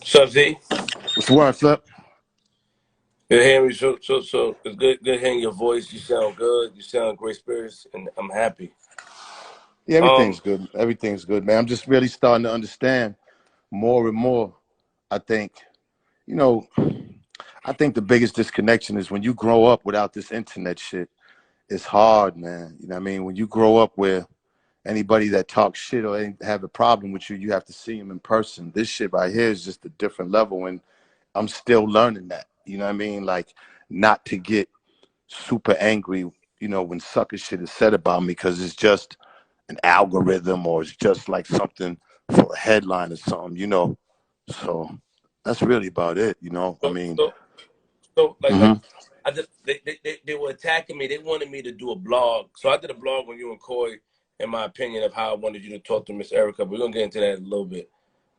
What's up, Z? What's the word, Flip? Good hearing you. So it's good hearing your voice. You sound good. You sound great spirits, and I'm happy. Yeah, Um, everything's good. Everything's good, man. I'm just really starting to understand more and more. I think, you know, I think the biggest disconnection is when you grow up without this internet shit. It's hard, man. You know what I mean? When you grow up where anybody that talks shit or have a problem with you, you have to see them in person. This shit right here is just a different level, and I'm still learning that. You know what I mean? Like, not to get super angry, when sucker shit is said about me because it's just an algorithm or it's just like something for a headline or something. So that's really about it. I so mean, so so like hmm I just they were attacking me. They wanted me to do a blog, so I did a blog on you and Coi, in my opinion of how I wanted you to talk to Miss Erica. We're gonna get into that in a little bit,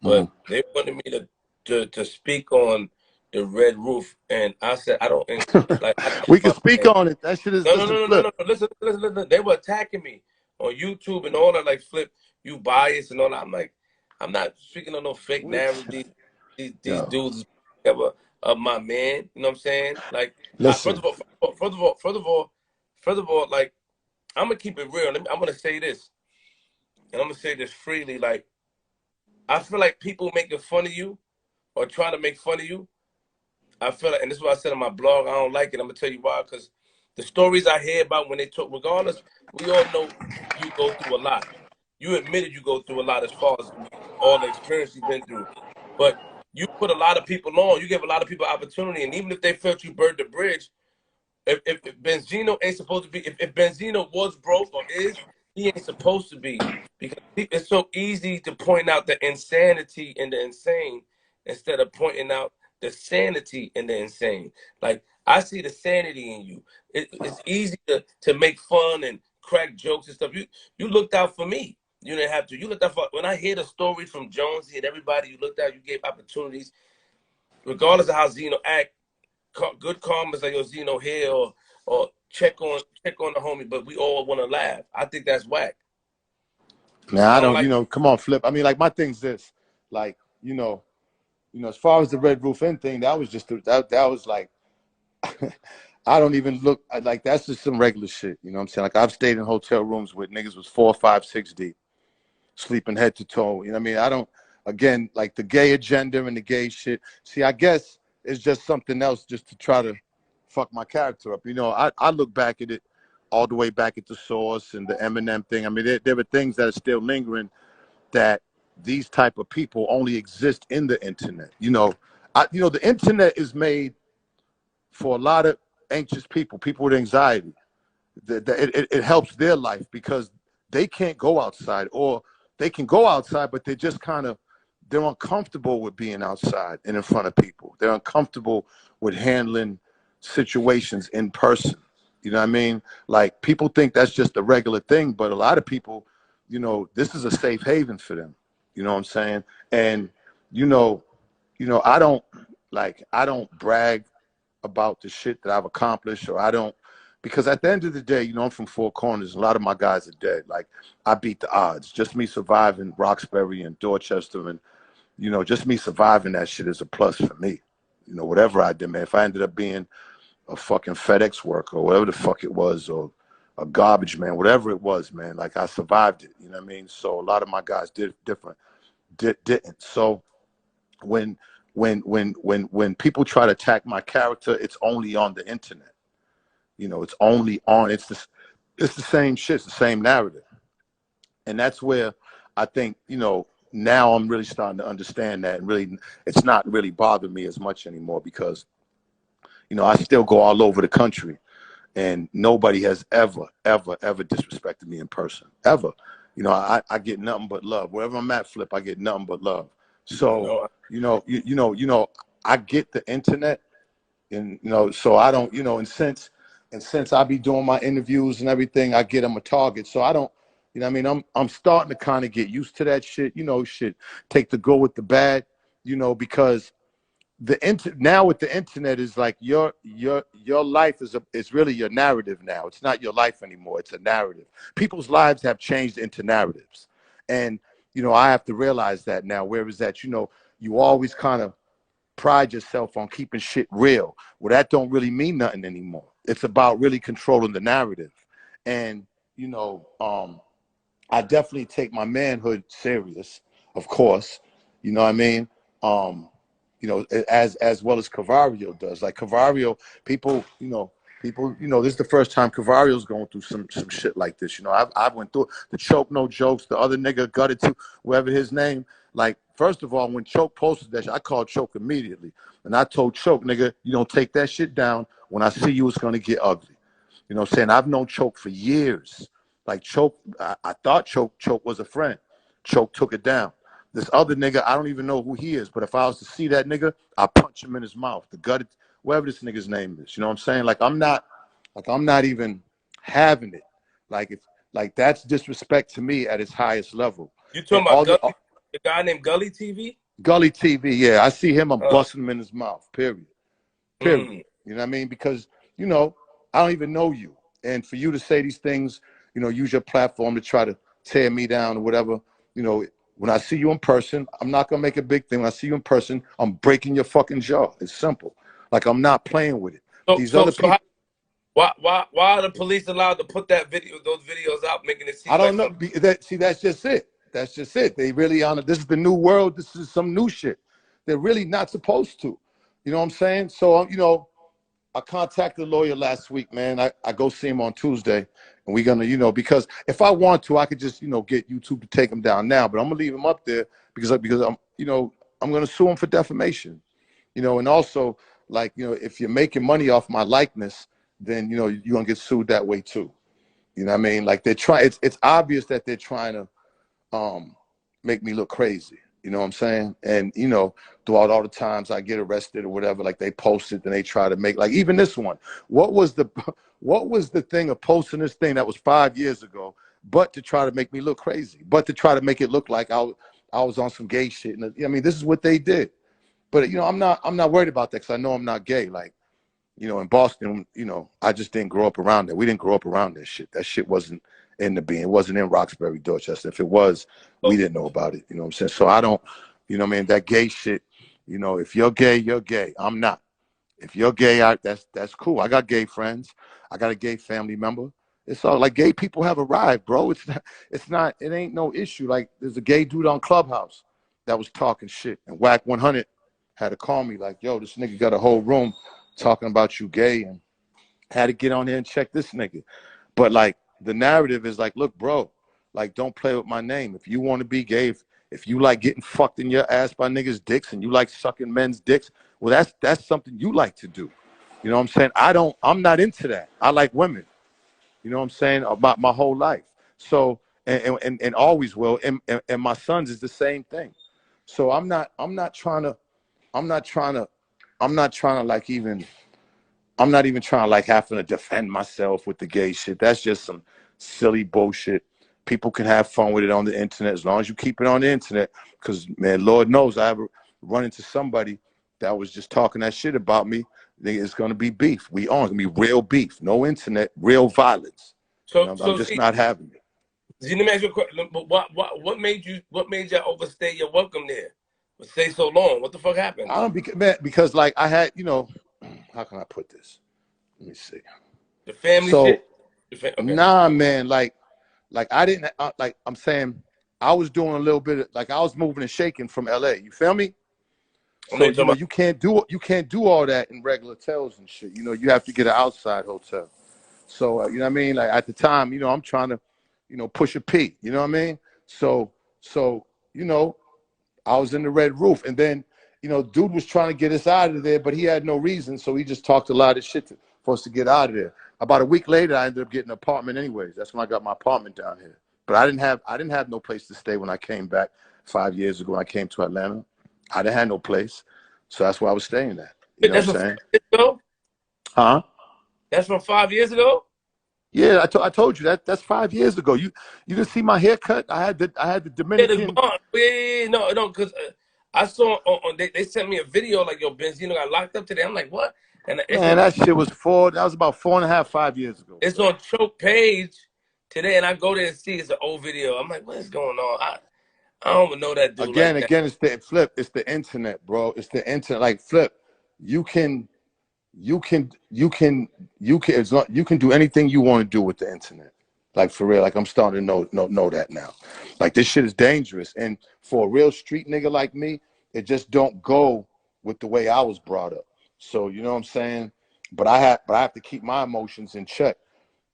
hmm but they wanted me to speak on the red roof, and I said I don't like I we can don't speak mind. on it. That shit is, No, no, listen, no, no, no, Flip. no, no. Listen. They were attacking me on YouTube and all that. Like, Flip, you biased and all that. I'm like, I'm not speaking on no fake What? narrative. These Yo, dudes of my man. You know what I'm saying? Like, listen. first of all, like, I'm gonna keep it real. I'm gonna say this, and I'm gonna say this freely. Like, I feel like people making fun of you or trying to make fun of you. I feel like, and this is what I said on my blog. I don't like it. I'm gonna tell you why. Because the stories I hear about when they talk, regardless, we all know you go through a lot. You admitted you go through a lot as far as all the experience you've been through. But you put a lot of people on. You give a lot of people opportunity, and even if they felt you burned the bridge, if Benzino ain't supposed to be, if Benzino was broke or is, he ain't supposed to be because it's so easy to point out the insanity and the insane instead of pointing out the sanity and the insane. Like I see the sanity in you. It's easy to make fun and crack jokes and stuff. You looked out for me. You didn't have to. You looked out for when I hear the stories from Jonesy and everybody. You looked out. You gave opportunities, regardless of how Zeno act. Good comments like yo Zeno here or check on the homie, but we all want to laugh. I think that's whack. Man, I I don't don't, like. come on, Flip. I mean, like, my thing's this. Like, as far as the Red Roof Inn thing, that was just, that was like, I don't even look like that's just some regular shit. You know what I'm saying? Like, I've stayed in hotel rooms with niggas was 4, 5, 6 deep, sleeping head to toe. You know what I mean? I don't, again, like the gay agenda and the gay shit. See, I guess it's just something else just to try to fuck my character up. I look back at it all the way back at the source and the Eminem thing. I mean, there were things that are still lingering that these type of people only exist in the internet. The internet is made for a lot of anxious people with anxiety. It helps their life because they can't go outside, or they can go outside, but they're uncomfortable with being outside and in front of people. They're uncomfortable with handling situations in person. You know what I mean? Like, people think that's just a regular thing, but a lot of people, this is a safe haven for them. You know what I'm saying? And you know, I don't brag about the shit that I've accomplished, or I don't, because at the end of the day, I'm from Four Corners. A lot of my guys are dead. Like, I beat the odds. Just me surviving Roxbury and Dorchester, and just me surviving that shit is a plus for me. Whatever I did, man. If I ended up being a fucking FedEx worker or whatever the fuck it was, or a garbage man, whatever it was, man, like, I survived it. You know what I mean? So a lot of my guys did different, didn't. So when when people try to attack my character, it's only on the internet. It's only on. It's the same shit. It's the same narrative, and that's where I think now I'm really starting to understand that, and really, it's not really bothering me as much anymore because I still go all over the country, and nobody has ever disrespected me in person, ever. I get nothing but love wherever I'm at. Flip, I get nothing but love. So No, I get the internet, and so I don't, and since I be doing my interviews and everything, I get them a target. So I don't, what I mean, I'm starting to kind of get used to that shit. Shit, take the good with the bad, because now with the internet is like your life is really your narrative now. It's not your life anymore. It's a narrative. People's lives have changed into narratives, and I have to realize that now. Whereas that, you always kind of pride yourself on keeping shit real. Well, that don't really mean nothing anymore. It's about really controlling the narrative. And, I definitely take my manhood serious, of course. You know what I mean? Um, as well as Cavario does. Like Cavario, people, this is the first time Cavario's going through some shit like this. I went through the Choke No Jokes, the other nigga gutted to whoever his name. Like, first of all, when Choke posted that shit, I called Choke immediately. And I told Choke, nigga, you don't take that shit down. When I see you, it's gonna get ugly. You know what I'm saying? I've known Choke for years. Like Choke, I thought Choke was a friend. Choke took it down. This other nigga, I don't even know who he is, but if I was to see that nigga, I punch him in his mouth, the gut, whatever this nigga's name is. You know what I'm saying? Like I'm not even having it. Like that's disrespect to me at its highest level. You And talking about all Gully, the guy named Gully TV? Gully TV, yeah, I see him, I'm busting him in his mouth. Period. Mm. You know what I mean? Because, I don't even know you. And for you to say these things, use your platform to try to tear me down or whatever, when I see you in person, I'm not going to make a big thing. When I see you in person, I'm breaking your fucking jaw. It's simple. Like, I'm not playing with it. So, These so, other so how, people, why are the police allowed to put those videos out, making it I seem like don't know. some? That's just it. That's just it. They really on it. This is the new world. This is some new shit. They're really not supposed to. You know what I'm saying? So, I contacted the lawyer last week, man. I go see him on Tuesday, and we're gonna, because if I want to, I could just, get YouTube to take him down now. But I'm gonna leave him up there because I'm gonna sue him for defamation, and also like, if you're making money off my likeness, then you're gonna get sued that way too. You know what I mean? Like they're trying. It's obvious that they're trying to make me look crazy. You know what I'm saying? And throughout all the times I get arrested or whatever, like they post it and they try to make, like, even this one. What was the thing of posting this thing that was 5 years ago, but to try to make me look crazy, but to try to make it look like I was on some gay shit. And I mean, this is what they did. But I'm not worried about that because I know I'm not gay. Like, in Boston, I just didn't grow up around that. We didn't grow up around that shit. That shit wasn't in the being. It wasn't in Roxbury, Dorchester. If it was, we didn't know about it. You know what I'm saying? So I don't, what I mean, that gay shit, if you're gay, you're gay. I'm not. If you're gay, that's cool. I got gay friends. I got a gay family member. It's all like gay people have arrived, bro. It ain't no issue. Like there's a gay dude on Clubhouse that was talking shit, and Whack 100 had to call me like, yo, this nigga got a whole room talking about you gay, and had to get on here and check this nigga. But like the narrative is like, look, bro, like don't play with my name. If you want to be gay, if you like getting fucked in your ass by niggas' dicks and you like sucking men's dicks, well, that's something you like to do. You know what I'm saying? I'm not into that. I like women. You know what I'm saying? About my whole life. So and always will. And my sons is the same thing. So I'm not even trying to like having to defend myself with the gay shit. That's just some silly bullshit. People can have fun with it on the internet as long as you keep it on the internet. Because, man, Lord knows I ever run into somebody that was just talking that shit about me. It's going to be beef. It's going to be real beef. No internet, real violence. So, I'm so just see, not having it. let me ask you a question. But what made you overstay your welcome there? Stay so long. What the fuck happened? I don't because like I had, how can I put this? Let me see. The family So, shit. Okay. nah, man, like I didn't like I'm saying I was doing a little bit of, like I was moving and shaking from LA. You feel me? I know So you're talking about. you can't do all that in regular hotels and shit. You have to get an outside hotel. So you know what I mean? Like at the time, I'm trying to, push a P. You know what I mean? So you know, I was in the Red Roof, and then dude was trying to get us out of there, but he had no reason, so he just talked a lot of shit for us to get out of there. About a week later, I ended up getting an apartment anyways. That's when I got my apartment down here. But I didn't have no place to stay when I came back 5 years ago. When I came to Atlanta, I didn't have no place, so that's where I was staying at. You Wait, know that's what from I'm saying? 5 years ago. Huh? That's from 5 years ago. Yeah, I told you that's 5 years ago. You didn't see my haircut? I had the Yeah, the Dominican. bond. Yeah. No, because I saw they sent me a video like, yo, Benzino got locked up today. I'm like, what? And Man, that shit was that was about 4.5, 5 years ago, it's bro. on Choke page today, and I go there and see it's an old video. I'm like, what is going on? I don't even know that dude like that. Again, it's the Flip. It's the internet, bro. It's the internet. Like Flip, you can, you can, you can, It's not, you can do anything you want to do with the internet. Like for real. Like I'm starting to know that now. Like this shit is dangerous, and for a real street nigga like me, it just don't go with the way I was brought up. So you know what I'm saying. But I have to keep my emotions in check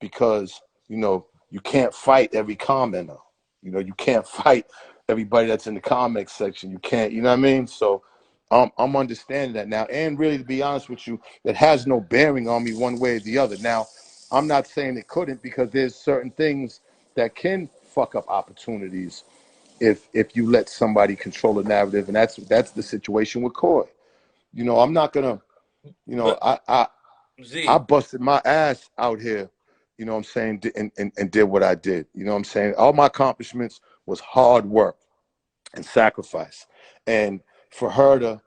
because you can't fight every commenter. You can't fight everybody that's in the comment section. You can't, you know what I mean? So I'm understanding that now. And really, to be honest with you, it has no bearing on me one way or the other. Now, I'm not saying it couldn't, because there's certain things that can fuck up opportunities if you let somebody control the narrative, and that's the situation with Coi. I'm not gonna, But I Z, busted my ass out here, what I'm saying, and did what I did. You know what I'm saying? All my accomplishments was hard work and sacrifice. And for her to,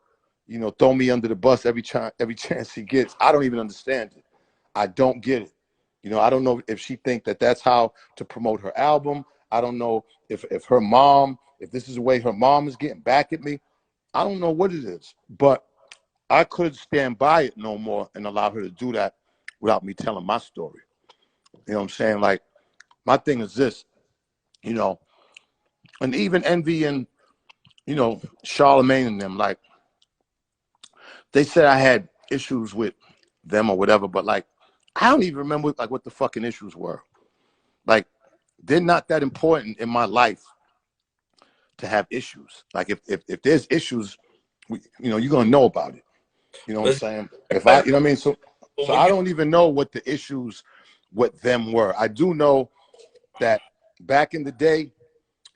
throw me under the bus every chance she gets, I don't even understand it. I don't get it. I don't know if she think that that's how to promote her album. I don't know if her mom, if this is the way her mom is getting back at me. I don't know what it is, but I couldn't stand by it no more and allow her to do that without me telling my story. You know what I'm saying? Like, my thing is this, and even Envy and, Charlemagne and them, like, they said I had issues with them or whatever, but like, I don't even remember like what the fucking issues were. Like, they're not that important in my life to have issues. Like, if there's issues, you're gonna know about it. You know what I'm but saying? If I, like, you know what I mean? So when I you don't even know what the issues with them were. I do know that back in the day,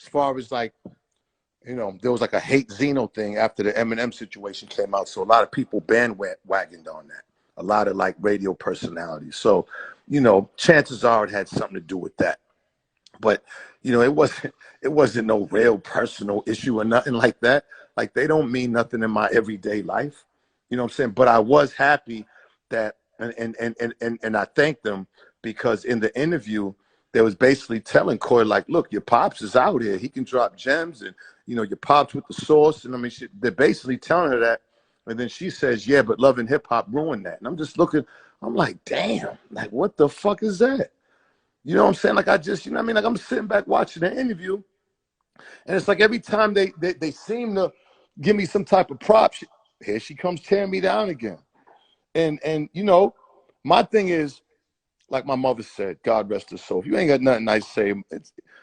as far as like, there was like a hate Zeno thing after the Eminem situation came out. So a lot of people bandwagoned on that. A lot of like radio personalities. So, chances are it had something to do with that. But it wasn't no real personal issue or nothing like that. Like, they don't mean nothing in my everyday life. You know what I'm saying? But I was happy that, and I thanked them, because in the interview they was basically telling Coi, like, look, your pops is out here. He can drop gems, and your pops with the sauce. And I mean, they're basically telling her that. And then she says, yeah, but Love and Hip Hop ruined that. And I'm just looking, I'm like, damn, like, what the fuck is that? You know what I'm saying? Like, I just, you know what I mean? Like, I'm sitting back watching the interview, and it's like every time they seem to give me some type of prop, here she comes tearing me down again. And my thing is, like my mother said, God rest her soul, if you ain't got nothing nice to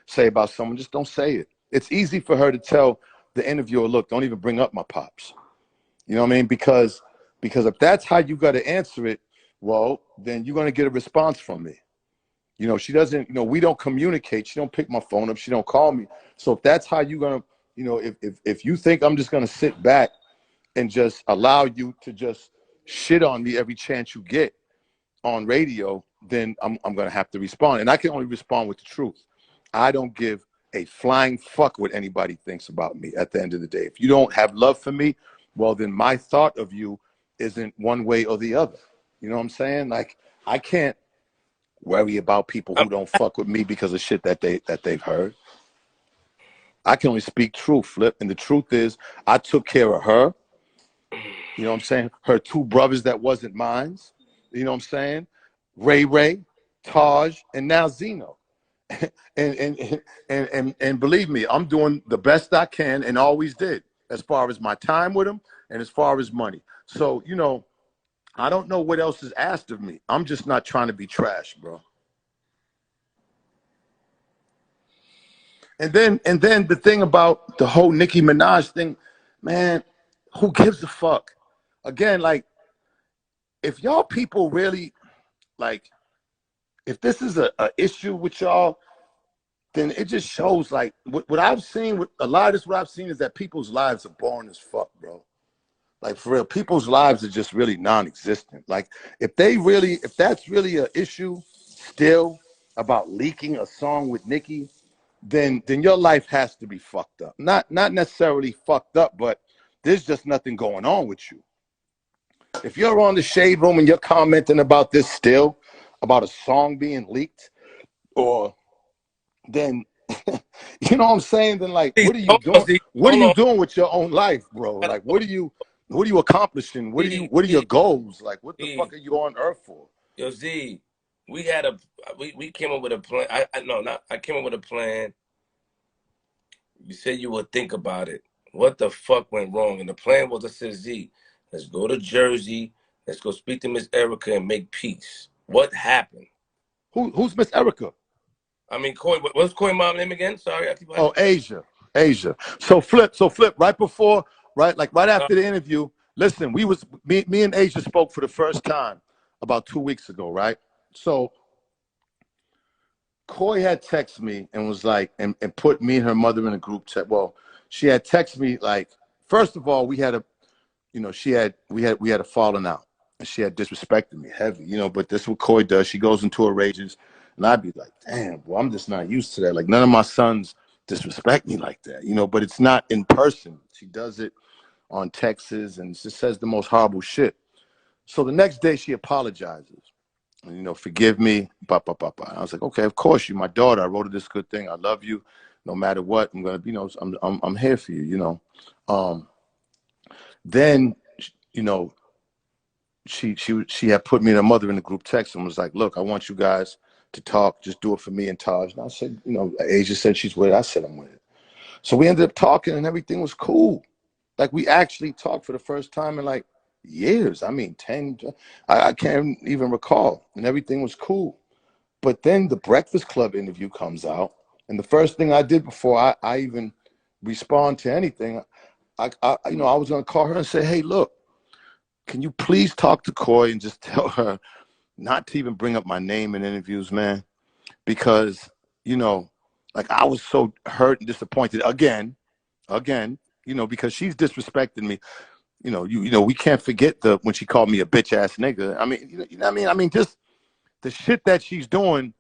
say about someone, just don't say it. It's easy for her to tell the interviewer, look, don't even bring up my pops. You know what I mean? Because if that's how you got to answer it, well, then you're going to get a response from me. She doesn't, we don't communicate. She don't pick my phone up. She don't call me. So if that's how you're going to, if you think I'm just going to sit back and just allow you to just shit on me every chance you get on radio, then I'm going to have to respond. And I can only respond with the truth. I don't give a flying fuck what anybody thinks about me at the end of the day. If you don't have love for me, well, then my thought of you isn't one way or the other. You know what I'm saying? Like, I can't worry about people I'm, who don't fuck with me because of shit that they've heard. I can only speak truth, Flip. And the truth is, I took care of her. You know what I'm saying? Her two brothers that wasn't mine. You know what I'm saying? Ray, Taj, and now Zeno. and believe me, I'm doing the best I can and always did, as far as my time with them and as far as money. So, I don't know what else is asked of me. I'm just not trying to be trash, bro. And then the thing about the whole Nicki Minaj thing, man, who gives a fuck? Again, like, if y'all people really, like, if this is a issue with y'all, then it just shows, like, what I've seen with a lot of this, what I've seen is that people's lives are boring as fuck, bro. Like, for real, people's lives are just really non-existent. Like, if that's really an issue still about leaking a song with Nicki, then your life has to be fucked up. Not necessarily fucked up, but there's just nothing going on with you. If you're on the Shade Room and you're commenting about this still, about a song being leaked, or then You know what I'm saying? Then like, Z, what are you hold on, doing? Z. What are Hold you on. doing with your own life, bro? Like, what are you accomplishing? Z, What are your Z, goals? Like, what the fuck Z. are you on earth for? Yo, Z. We had a we came up with a plan. I no, not I came up with a plan. You said you would think about it. What the fuck went wrong? And the plan was, I said, Z, let's go to Jersey. Let's go speak to Miss Erica and make peace. What happened? Who's Miss Erica? I mean, Coi, what's Coi mom name again? Sorry, Oh, Asia. So flip right before, right uh, after the interview. Listen, me and Asia spoke for the first time about 2 weeks ago, right? So Coi had texted me and was like, and put me and her mother in a group chat. Well, she had texted me like, first of all, we had a, you know, we had a falling out, and she had disrespected me heavy, you know. But this is what Coi does. She goes into her rages, and I'd be like, damn, well, I'm just not used to that. Like none of my sons disrespect me like that, you know. But it's not in person. She does it on texts and just says the most horrible shit. So the next day she apologizes. You know, forgive me. Bah, bah, bah, bah. I was like, okay, of course, you're my daughter. I wrote her this good thing. I love you. No matter what, I'm gonna, you know, I'm here for you. You know. Then, you know, she had put me and her mother in the group text and was like, look, I want you guys to talk. Just do it for me and Taj. And I said, you know, Asia said she's with it. I said I'm with it. So we ended up talking and everything was cool. Like we actually talked for the first time in like years. I mean, 10, I can't even recall. And everything was cool. But then the Breakfast Club interview comes out. And the first thing I did before I even respond to anything, you know, I was going to call her and say, hey, look, can you please talk to Coi and just tell her not to even bring up my name in interviews, man? Because, you know, like I was so hurt and disappointed again, you know, because she's disrespecting me. You know, we can't forget the when she called me a bitch ass nigga. I mean, you know what I mean? I mean, just the shit that she's doing,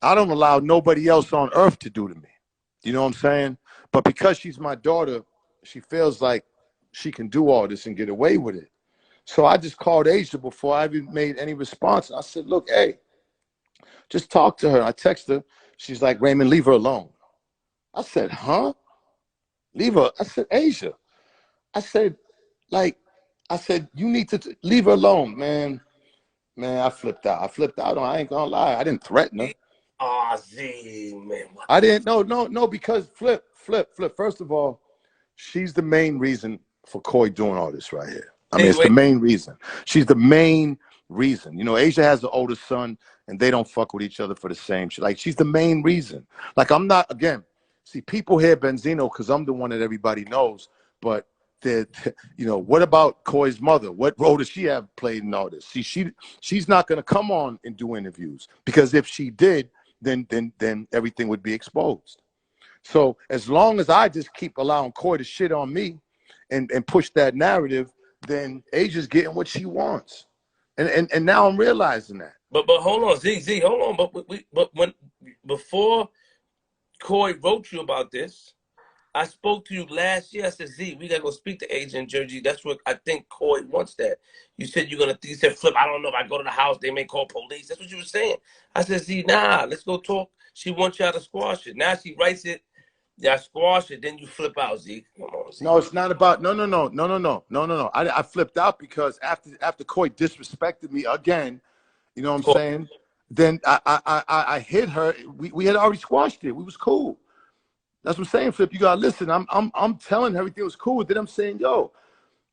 I don't allow nobody else on earth to do to me. You know what I'm saying? But because she's my daughter, she feels like she can do all this and get away with it. So I just called Asia before I even made any response. I said, look, hey, just talk to her. I text her. She's like, Raymond, leave her alone. I said, huh? Leave her. I said, Asia. I said, like, I said, you need to leave her alone, man. Man, I flipped out. I ain't gonna lie. I didn't threaten her. oh, Z, man, what I the didn't. No, because flip. First of all, she's the main reason for Coi doing all this right here. I mean, Z, it's the wait, main reason. She's the main reason. You know, Asia has the older son, and they don't fuck with each other for the same shit. Like, she's the main reason. Like, I'm not, again, see, people hear Benzino because I'm the one that everybody knows, but you know, what about Coy's mother? What role does she have played in all this? See, she's not going to come on and do interviews because if she did, then everything would be exposed. So as long as I just keep allowing Coi to shit on me and push that narrative, then Asia's getting what she wants. And now I'm realizing that. but hold on, Z, hold on. But when before Coi wrote you about this, I spoke to you last year. I said, Z, we gotta go speak to Agent Jersey. That's what I think Coi wants that. You said you're gonna you said Flip, I don't know if I go to the house, they may call police. That's what you were saying. I said, Z, nah, let's go talk. She wants y'all to squash it. Now she writes it, y'all squash it, then you flip out, Z. Come on, Z. No, it's not about no. I flipped out because after Coi disrespected me again, you know what I'm Coi, saying? Then I hit her. We had already squashed it. We was cool. That's what I'm saying, Flip. You gotta listen. I'm telling her everything was cool. Then I'm saying, yo,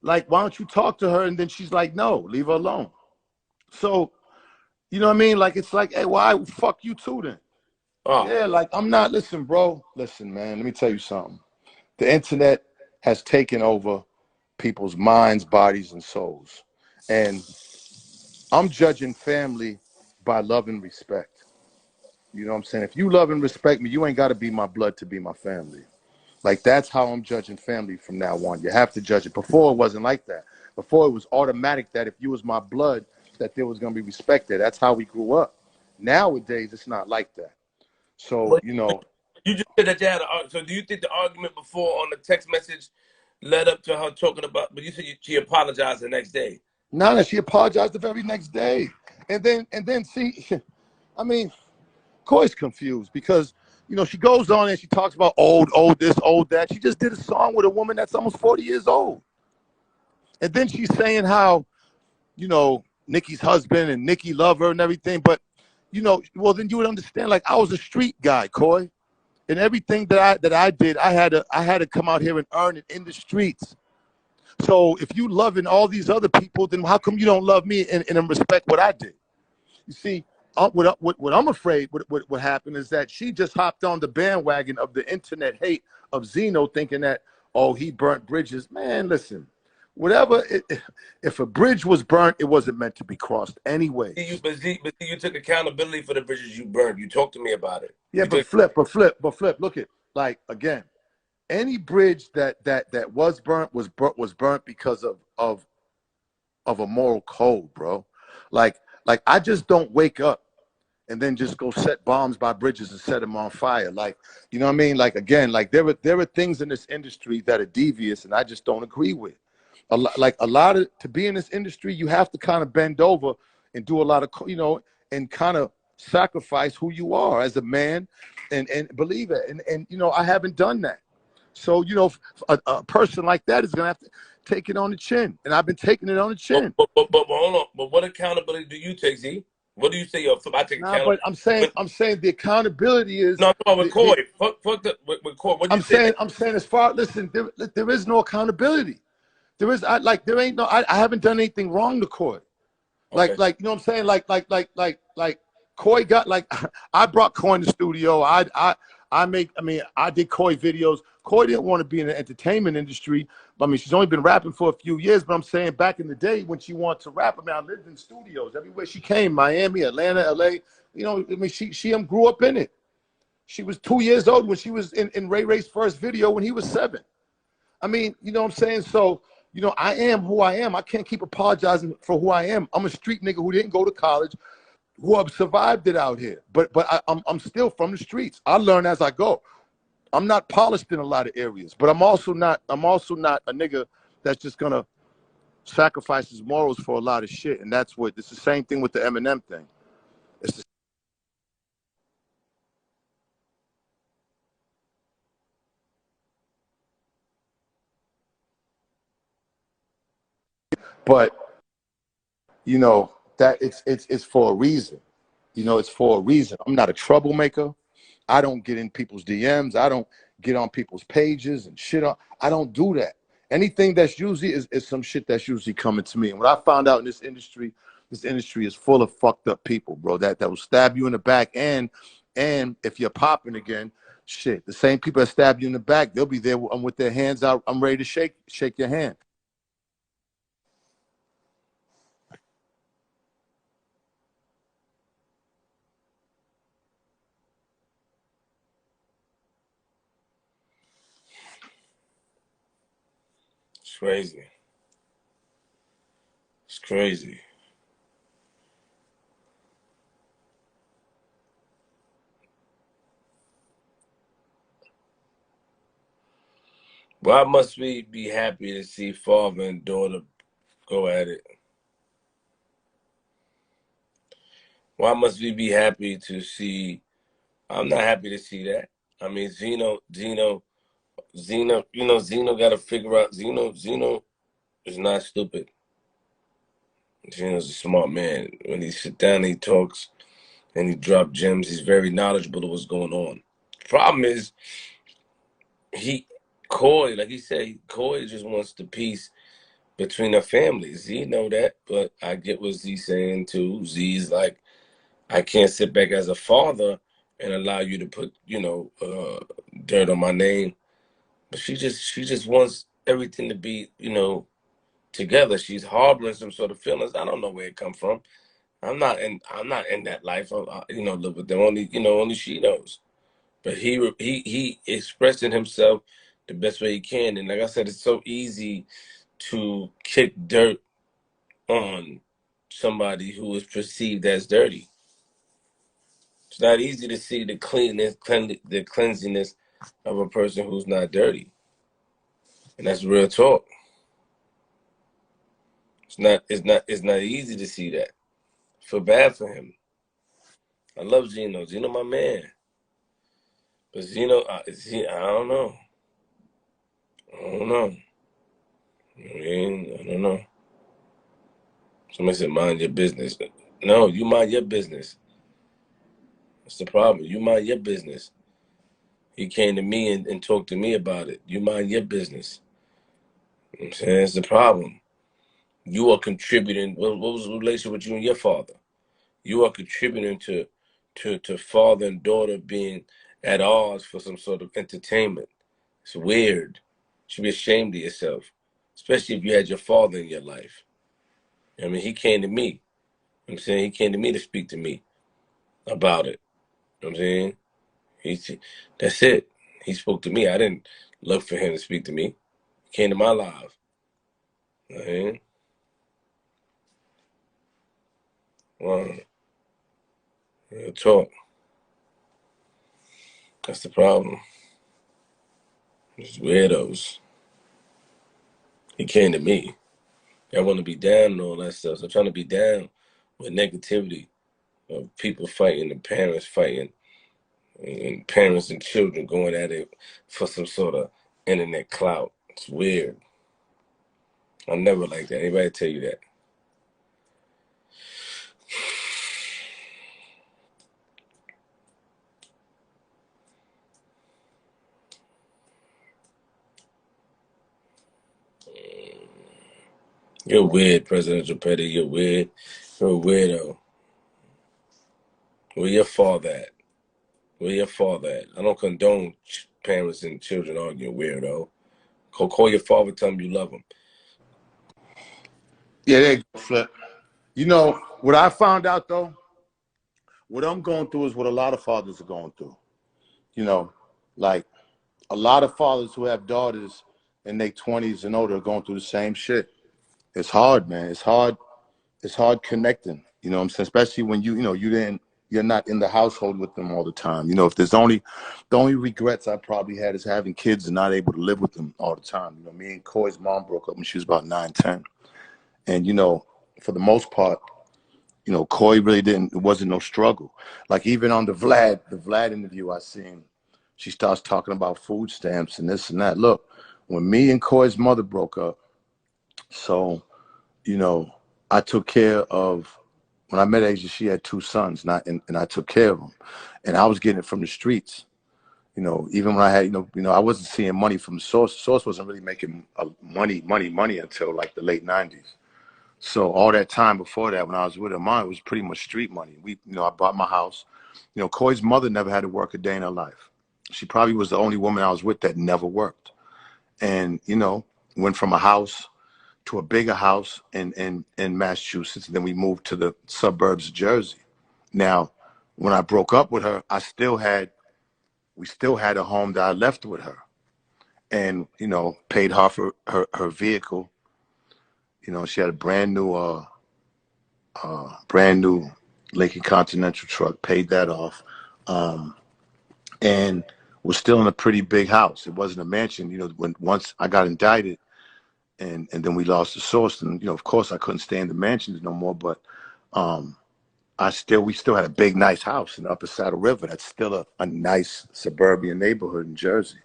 like, why don't you talk to her? And then she's like, no, leave her alone. So, you know what I mean? Like, it's like, hey, why fuck you too then? oh, Yeah, like I'm not, listen, bro. Listen, man, let me tell you something. The internet has taken over people's minds, bodies, and souls. And I'm judging family by love and respect. You know what I'm saying? If you love and respect me, you ain't gotta be my blood to be my family. Like that's how I'm judging family from now on. You have to judge it. Before it wasn't like that. Before it was automatic that if you was my blood, that there was gonna be respect there. That's how we grew up. Nowadays, it's not like that. So but you know, you just said that you had so do you think the argument before on the text message led up to her talking about, but you said she apologized the next day. Nana, she apologized the very next day, and then see, I mean, Coy's confused because you know, she goes on and she talks about old this, old that. She just did a song with a woman that's almost 40 years old. And then she's saying how, you know, Nicki's husband and Nicki love her and everything. But, you know, well, then you would understand, like, I was a street guy, Coi. And everything that I did, I had to come out here and earn it in the streets. So if you loving all these other people, then how come you don't love me and respect what I did? You see, what I'm afraid what happened is that she just hopped on the bandwagon of the internet hate of Zeno, thinking that, oh, he burnt bridges. Man, listen, whatever. If a bridge was burnt, it wasn't meant to be crossed anyways. But you took accountability for the bridges you burned. You talked to me about it. Yeah, You took. but flip. Look at, like, again, any bridge that was burnt because of a moral code, bro. Like I just don't wake up and then just go set bombs by bridges and set them on fire. Like, you know what I mean? Like, again, like there are things in this industry that are devious and I just don't agree with. A lot of, to be in this industry, you have to kind of bend over and do a lot of, you know, and kind of sacrifice who you are as a man and believe it. And you know, I haven't done that. So, you know, a person like that is going to have to take it on the chin. And I've been taking it on the chin. But hold on. But what accountability do you take, Z? What do you say? Yo, I take Nah, but accountability. I'm saying the accountability is No, no, with Coi. Fuck with Coi. What do you say? I'm saying as far, listen, there is no accountability. There is, there ain't no, I haven't done anything wrong to Coi. Okay. Like, you know what I'm saying? Like Coi got, like, I brought Coi in the studio. I did Coi videos. Coi didn't want to be in the entertainment industry. I mean, she's only been rapping for a few years, but I'm saying back in the day when she wanted to rap, I mean, I lived in studios everywhere she came, Miami, Atlanta, LA. You know, I mean, she grew up in it. She was 2 years old when she was in Ray Ray's first video when he was 7. I mean, you know what I'm saying? So, you know, I am who I am. I can't keep apologizing for who I am. I'm a street nigga who didn't go to college, who have survived it out here. But I'm still from the streets. I learn as I go. I'm not polished in a lot of areas, but I'm also not a nigga that's just gonna sacrifice his morals for a lot of shit. And that's what, it's the same thing with the Eminem thing. It's the, but you know that it's for a reason. You know, it's for a reason. I'm not a troublemaker. I don't get in people's DMs. I don't get on people's pages and shit on. I don't do that. Anything that's usually is some shit that's usually coming to me. And what I found out in this industry is full of fucked up people, bro. That will stab you in the back, and if you're popping again, shit, the same people that stab you in the back, they'll be there with their hands out. I'm ready to shake your hand. It's crazy. It's crazy. Why must we be happy to see father and daughter go at it? Why must we be happy to see? I'm not happy to see that. I mean, Zeno, you know, Zeno got to figure out. Zeno is not stupid. Zeno's a smart man. When he sit down, he talks and he drop gems. He's very knowledgeable of what's going on. Problem is, he Coi, like he said, Coi just wants the peace between the families. Z know that, but I get what Z's saying too. Z's like, I can't sit back as a father and allow you to put, you know, dirt on my name. But she just wants everything to be, you know, together. She's harboring some sort of feelings. I don't know where it come from. I'm not in that life. You know, live with them. Only she knows. But he expressing himself the best way he can. And like I said, it's so easy to kick dirt on somebody who is perceived as dirty. It's not easy to see the the cleanliness of a person who's not dirty. And that's real talk. It's not easy to see that. I feel bad for him. I love Gino. Gino my man. Benzino, I don't know. I don't know. I don't know. Somebody said, mind your business. No, you mind your business. That's the problem. You mind your business. He came to me and talked to me about it. You mind your business. You know what I'm saying? That's the problem. You are contributing. What was the relationship with you and your father? You are contributing to father and daughter being at odds for some sort of entertainment. It's weird. You should be ashamed of yourself, especially if you had your father in your life. I mean, he came to me. I'm saying he came to me to speak to me about it. You know what I'm saying? That's it. He spoke to me. I didn't look for him to speak to me. He came to my life. You know what I mean? Well, real talk. That's the problem. These weirdos. He came to me. I want to be down and all that stuff. So I'm trying to be down with negativity of people fighting and parents fighting and parents and children going at it for some sort of internet clout. It's weird. I never like that. Anybody tell you that? You're weird, Presidential Petty. You're weird. You're a weirdo. Where your father at? Where your father at? I don't condone parents and children arguing, weirdo. Call your father, tell him you love him. Yeah, there you go, Flip. You know what I found out though? What I'm going through is what a lot of fathers are going through. You know, like a lot of fathers who have daughters in their 20s and older are going through the same shit. It's hard, man. It's hard. It's hard connecting. You know what I'm saying? Especially when you're not in the household with them all the time. You know, if there's the only regrets I probably had is having kids and not able to live with them all the time. You know, me and Coy's mom broke up when she was about 9, 10. And, you know, for the most part, you know, Coi really it wasn't no struggle. Like even on the Vlad interview I seen, she starts talking about food stamps and this and that. Look, when me and Coy's mother broke up, so, you know, I took care of, when I met Asia, she had 2 sons, and I took care of them. And I was getting it from the streets. You know, even when I had, I wasn't seeing money from the source. The source wasn't really making money until like the late 90s. So all that time before that, when I was with her mom, it was pretty much street money. I bought my house. You know, Coy's mother never had to work a day in her life. She probably was the only woman I was with that never worked. And, you know, went from a house to a bigger house in Massachusetts. And then we moved to the suburbs of Jersey. Now, when I broke up with her, we still had a home that I left with her. And, you know, paid her for her vehicle. You know, she had a brand new Lincoln Continental truck, paid that off, and was still in a pretty big house. It wasn't a mansion. You know, once I got indicted and then we lost the source, and, you know, of course I couldn't stay in the mansions no more, but um, we still had a big, nice house in the Upper Saddle River. That's still a nice suburban neighborhood in Jersey.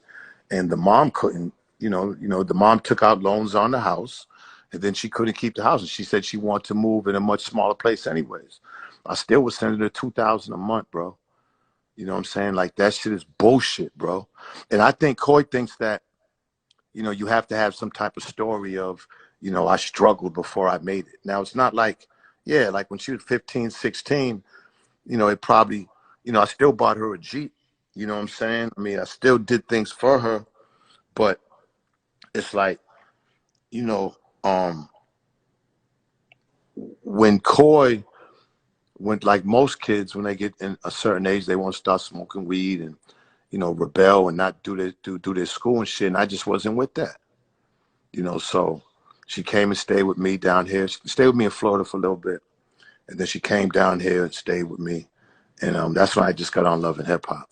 And the mom couldn't, the mom took out loans on the house, and then she couldn't keep the house. And she said she wanted to move in a much smaller place anyways. I still was sending her $2,000 a month, bro. You know what I'm saying? Like, that shit is bullshit, bro. And I think Coy thinks that, you know, you have to have some type of story of, you know, I struggled before I made it. Now, it's not like, yeah, like when she was 15, 16, you know, it probably, you know, I still bought her a Jeep. You know what I'm saying? I mean, I still did things for her, but it's like, you know, when Coy went, like most kids, when they get in a certain age, they want to start smoking weed and, you know, rebel and not do their school and shit. And I just wasn't with that, you know. So she came and stayed with me down here. She stayed with me in Florida for a little bit, and then she came down here and stayed with me. And that's when I just got on Love and Hip Hop.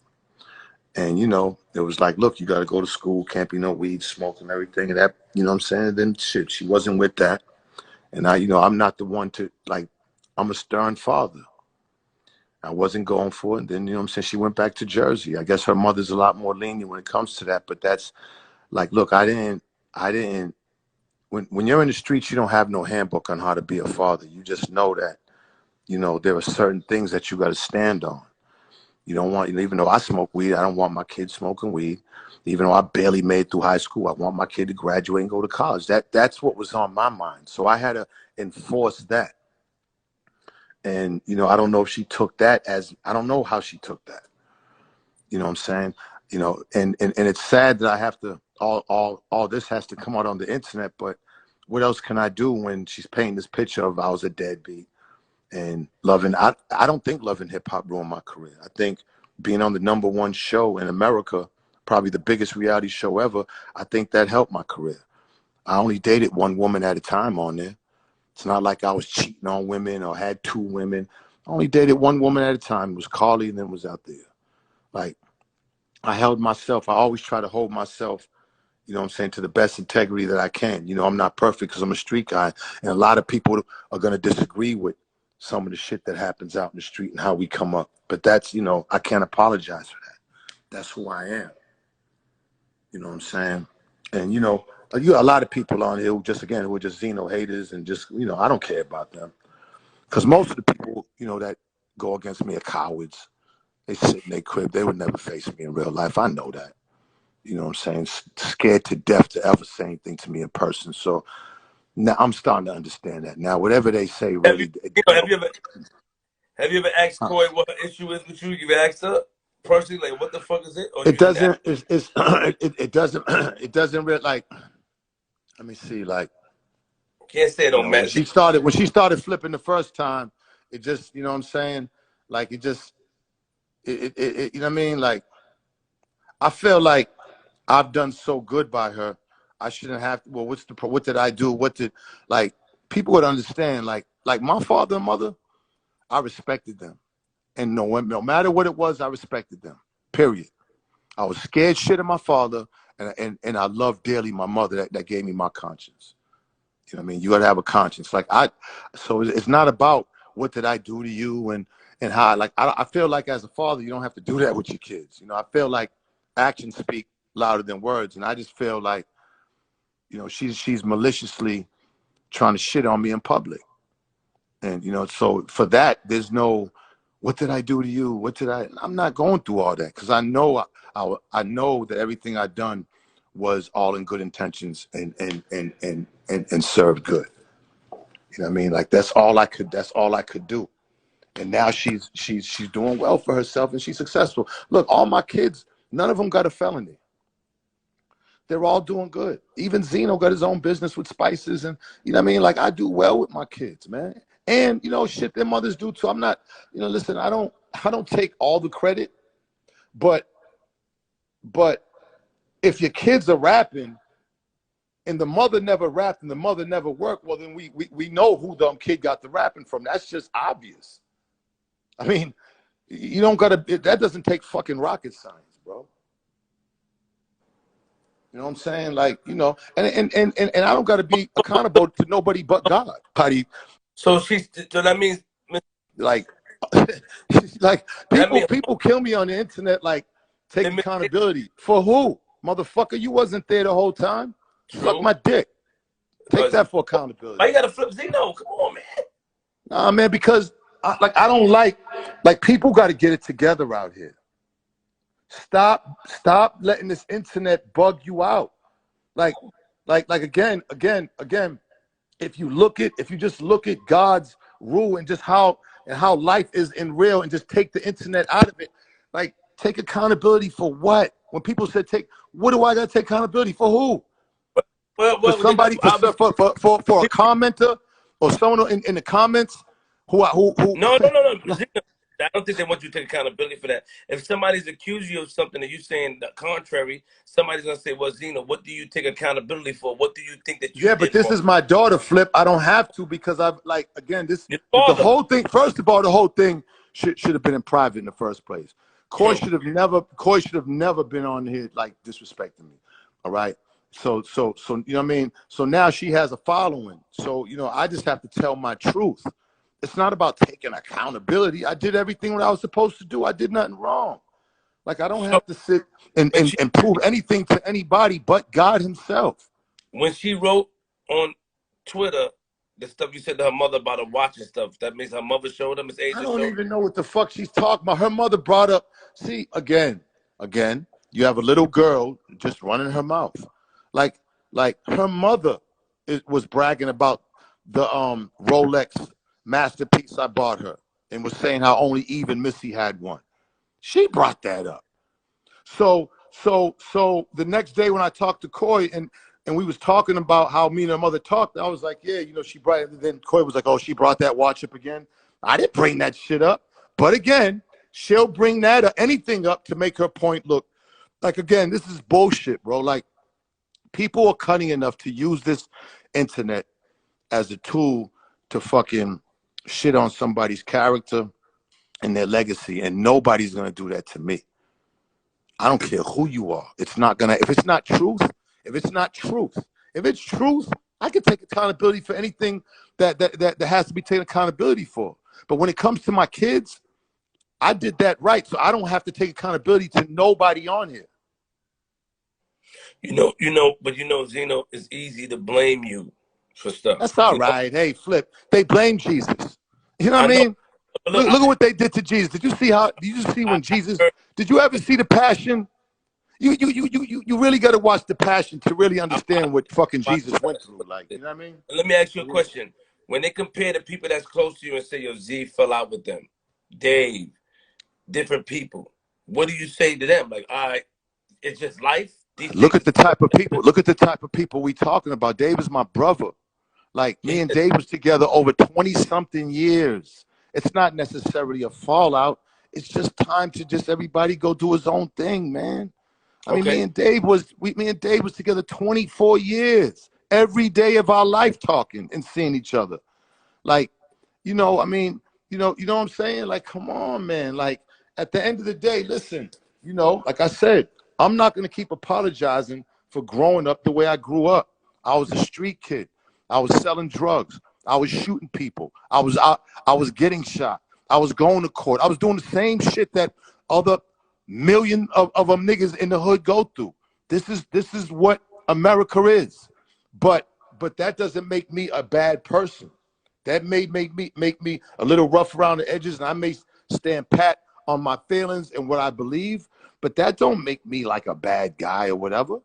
And, you know, it was like, look, you got to go to school, can't be no weed, smoke and everything. And that, you know what I'm saying? And then shit, she wasn't with that. And I'm not the one to, like, I'm a stern father. I wasn't going for it. And then, you know what I'm saying, she went back to Jersey. I guess her mother's a lot more lenient when it comes to that. But that's like, look, I didn't, when you're in the streets, you don't have no handbook on how to be a father. You just know that, you know, there are certain things that you got to stand on. You don't want, even though I smoke weed, I don't want my kid smoking weed. Even though I barely made through high school, I want my kid to graduate and go to college. That's what was on my mind. So I had to enforce that. And, you know, I don't know if she took that as, I don't know how she took that. You know what I'm saying? You know, and it's sad that I have to, all this has to come out on the internet, but what else can I do when she's painting this picture of I was a deadbeat and loving, I don't think loving hip hop ruined my career. I think being on the #1 show in America, probably the biggest reality show ever, I think that helped my career. I only dated one woman at a time on there. It's not like I was cheating on women or had two women. I only dated one woman at a time. It was Carly and then was out there. Like, I held myself. I always try to hold myself, you know what I'm saying, to the best integrity that I can. You know, I'm not perfect because I'm a street guy. And a lot of people are going to disagree with some of the shit that happens out in the street and how we come up. But that's, you know, I can't apologize for that. That's who I am. You know what I'm saying? And, you know, you got a lot of people on here who just, again, who are just Zeno haters and just, you know, I don't care about them. Because most of the people, you know, that go against me are cowards. They sit in their crib. They would never face me in real life. I know that. You know what I'm saying? Scared to death to ever say anything to me in person. So now I'm starting to understand that. Now, whatever they say, Have you, really, you know, have you ever asked uh, Coi what her issue is with you? You ever asked her personally, like, what the fuck is it? Or it you didn't ask? doesn't. It doesn't. It doesn't really like. Let me see. Like, Can't say it you don't know, when matter. she started flipping the first time, it just, you know what I'm saying? Like, it just, you know what I mean? Like, I feel like I've done so good by her. I shouldn't have. Well, what did I do? What did, like, people would understand? Like my father and mother, I respected them, and no matter what it was, I respected them. Period. I was scared shit of my father, and I loved dearly my mother. That gave me my conscience. You know what I mean? You got to have a conscience. So it's not about what did I do to you and how. Like, I feel like as a father, you don't have to do that with your kids. You know, I feel like actions speak louder than words, and I just feel like, you know, she's maliciously trying to shit on me in public, and, you know, so for that, there's no, what did I do to you? I'm not going through all that because I know that everything I done was all in good intentions and served good. You know what I mean? Like, that's all I could do. And now she's doing well for herself and she's successful. Look, all my kids, none of them got a felony. They're all doing good. Even Zeno got his own business with spices, and, you know what I mean? Like, I do well with my kids, man. And, you know, shit, their mothers do too. I'm not, you know, listen, I don't take all the credit, but if your kids are rapping and the mother never rapped and the mother never worked, well, then we know who the kid got the rapping from. That's just obvious. I mean, you don't gotta, that doesn't take fucking rocket science, bro. You know what I'm saying? Like, you know, and I don't gotta be accountable to nobody but God. So that means Like, like that mean people kill me on the internet. Like, take that mean- accountability for who, motherfucker? You wasn't there the whole time. Suck true. my dick. Take Because that for why accountability. you gotta flip Zeno? Come on, man. Nah, man, because I don't like people got to get it together out here. Stop letting this internet bug you out. Like, again. If you just look at God's rule and just how life is in real, and just take the internet out of it, like, take accountability for what? When people say what do I got to take accountability for? Who? For Well, then somebody, obviously, for a commenter or someone in the comments who no. Zeno, I don't think they want you to take accountability for that. If somebody's accused you of something and you're saying the contrary, somebody's gonna say, "Well, Zeno, what do you take accountability for? What do you think that you Yeah, but did this wrong?" is my daughter, Flip. I don't have to, because I've, like, again, Your the father, whole thing. First of all, the whole thing should have been in private in the first place. Coy true. should have never been on here, like, disrespecting me. All right. So you know what I mean. So now she has a following. So, you know, I just have to tell my truth, It's not about taking accountability. I did everything what I was supposed to do. I did nothing wrong. Like, I don't So have to sit and, when and, she and prove anything to anybody but God himself. when she wrote on Twitter the stuff you said to her mother about her watching stuff, that means her mother showed her, Miss I Asia don't showed. even know what the fuck she's talking about. Her mother brought up, see, again, you have a little girl just running her mouth. Like, like her mother was bragging about the Rolex masterpiece I bought her and was saying how only Eve and Missy had one. She brought that up. So the next day when I talked to Coi and we was talking about how me and her mother talked, I was like, yeah, you know, she brought it. Then Coi was like, oh, she brought that watch up again. I didn't bring that shit up. But again, she'll bring that or anything up to make her point look like, again, this is bullshit, bro. Like, people are cunning enough to use this internet as a tool to fucking shit on somebody's character and their legacy. And nobody's going to do that to me. I don't care who you are. It's not gonna. If it's not truth, if it's not truth, if it's truth, I can take accountability for anything that has to be taken accountability for. But when it comes to my kids, I did that right, so I don't have to take accountability to nobody on here. But Zeno, it's easy to blame you for stuff. That's all right. Hey, Flip. They blame Jesus. You know what I I know. mean? But look, Look at what they did to Jesus. Did you see how? Did you see I when Jesus? heard, Did you ever see the Passion? You really got to watch the Passion to really I understand what fucking watched Jesus went through. Like, it. you know what I mean? Let me ask you a Yeah. question. When they compare the people that's close to you and say, yo, Z fell out with them, Dave, different people, what do you say to them? Like, all right, it's just life. These Look things at is the type of people. Look at the type of people we talking about. Dave is my brother. Like, me and Dave was together over 20 something years. It's not necessarily a fallout. It's just time to just everybody go do his own thing, man. I mean, okay. me and Dave was together 24 years. Every day of our life talking and seeing each other. Like, I mean, you know what I'm saying? Like, come on, man. Like, at the end of the day, listen, like I said, I'm not gonna keep apologizing for growing up the way I grew up. I was a street kid. I was selling drugs. I was shooting people. I was getting shot. I was going to court. I was doing the same shit that other million of them niggas in the hood go through. This is what America is. But that doesn't make me a bad person. That may make me a little rough around the edges, and I may stand pat on my feelings and what I believe, but that don't make me like a bad guy or whatever.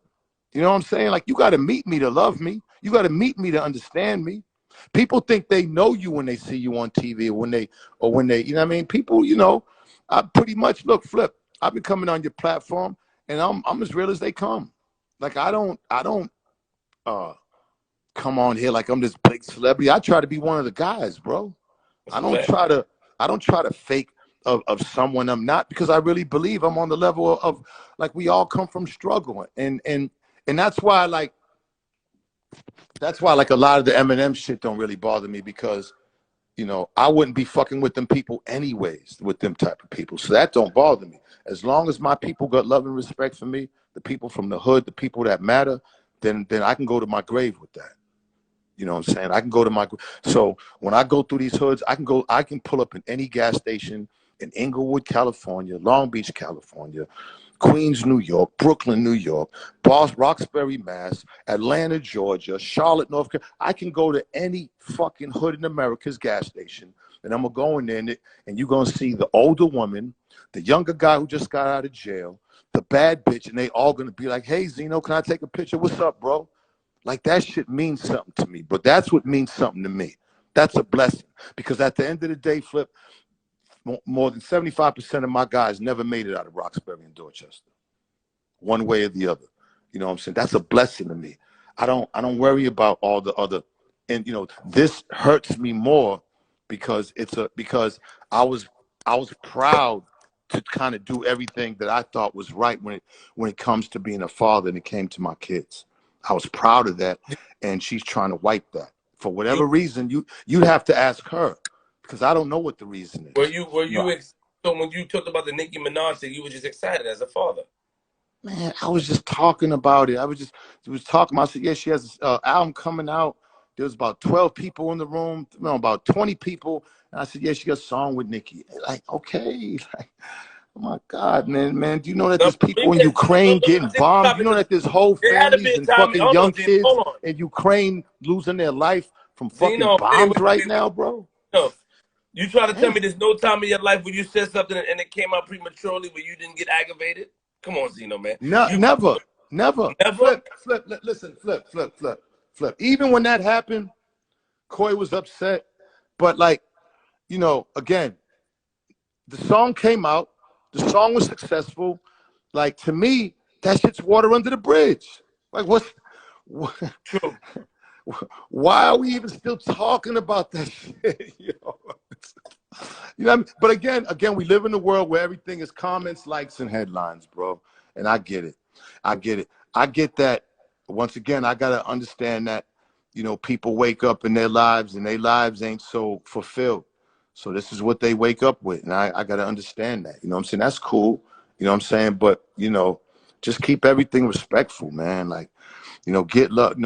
You know what I'm saying? Like, you got to meet me to love me. You got to meet me to understand me. People think they know you when they see you on TV or when they, you know what I mean? People, I pretty much look, Flip. I've been coming on your platform, and I'm as real as they come. Like, I don't uh come on here like I'm this big celebrity. I try to be one of the guys, bro. That's I a don't fact. try to I don't try to fake of someone I'm not, because I really believe I'm on the level of like, we all come from struggle. And that's why like a lot of the Eminem shit don't really bother me, because I wouldn't be fucking with them people anyways, with them type of people. So that don't bother me. As long as my people got love and respect for me, the people from the hood, the people that matter, then I can go to my grave with that. You know what I'm saying? I can go to my, so when I go through these hoods, I can pull up in any gas station in Inglewood, California, Long Beach, California, Queens, New York, Brooklyn, New York, Boston, Roxbury, Mass, Atlanta, Georgia, Charlotte, North Carolina. I can go to any fucking hood in America's gas station, and I'm gonna go in there, and you're gonna see the older woman, the younger guy who just got out of jail, the bad bitch, and they all gonna be like, "Hey, Zeno, can I take a picture? What's up, bro?" Like, that shit means something to me. But that's what means something to me. That's a blessing. Because at the end of the day, Flip, more than 75% of my guys never made it out of Roxbury and Dorchester, one way or the other. You know what I'm saying? That's a blessing to me. I don't worry about all the other, and this hurts me more because because I was proud to kind of do everything that I thought was right when it comes to being a father and it came to my kids. I was proud of that, and she's trying to wipe that for You whatever reason. You'd have to ask her, because I don't know what the reason were is. you were You know, you ex- so when you talked about the Nicki Minaj thing, you were just excited as a father. man, I was just talking about it. I was talking about. I said, yeah, she has an album coming out. there was about 12 people in the room, no, about 20 people. And I said, yeah, she got a song with Nicki. Like, okay, like, oh my God, man, do you know that No, there's people in Ukraine getting bombed? You know that there's whole there had to be families a and time. fucking Hold on, young Zeno. kids Hold on, in Ukraine losing their life from fucking Zeno. Wait, bombs wait, right wait, wait. now, bro? No, you try to tell me Damn. there's no time in your life where you said something and it came out prematurely where you didn't get aggravated? Come on, Zeno, man. No, You never. never. Flip. Listen, flip. Even when that happened, Coi was upset. But like, again, the song came out. The song was successful. Like, to me, that shit's water under the bridge. Like, what True. why are we even still talking about that shit? You know what I mean? But again, we live in a world where everything is comments, likes, and headlines, bro. And I get it. I get that. Once again, I gotta understand that, people wake up in their lives and their lives ain't so fulfilled. So this is what they wake up with. And I gotta understand that. You know what I'm saying? That's cool. You know what I'm saying? But, just keep everything respectful, man. Like, get love.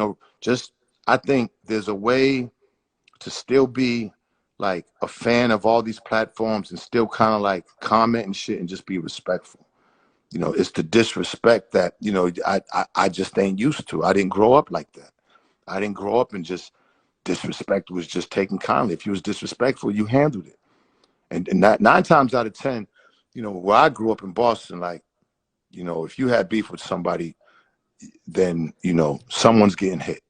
I think there's a way to still be like a fan of all these platforms and still kind of like comment and shit and just be respectful. It's the disrespect that, I just ain't used to. I didn't grow up like that. I didn't grow up and just disrespect was just taken kindly. If you was disrespectful, you handled it. And that 9 times out of 10, where I grew up in Boston, like, if you had beef with somebody, then, someone's getting hit.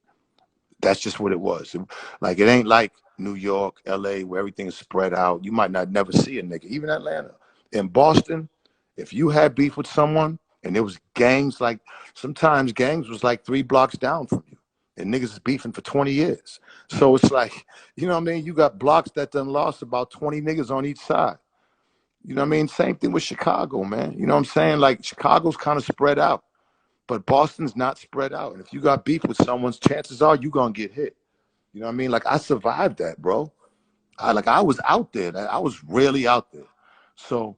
That's just what it was. Like, it ain't like New York, LA, where everything is spread out. You might not never see a nigga. Even Atlanta. In Boston, if you had beef with someone and there was gangs, like sometimes gangs was like 3 blocks down from you. And niggas is beefing for 20 years. So it's like, you know what I mean? You got blocks that done lost about 20 niggas on each side. You know what I mean? Same thing with Chicago, man. You know what I'm saying? Like, Chicago's kind of spread out. But Boston's not spread out. And if you got beef with someone, chances are you're going to get hit. You know what I mean? Like, I survived that, bro. I was out there. I was really out there. So,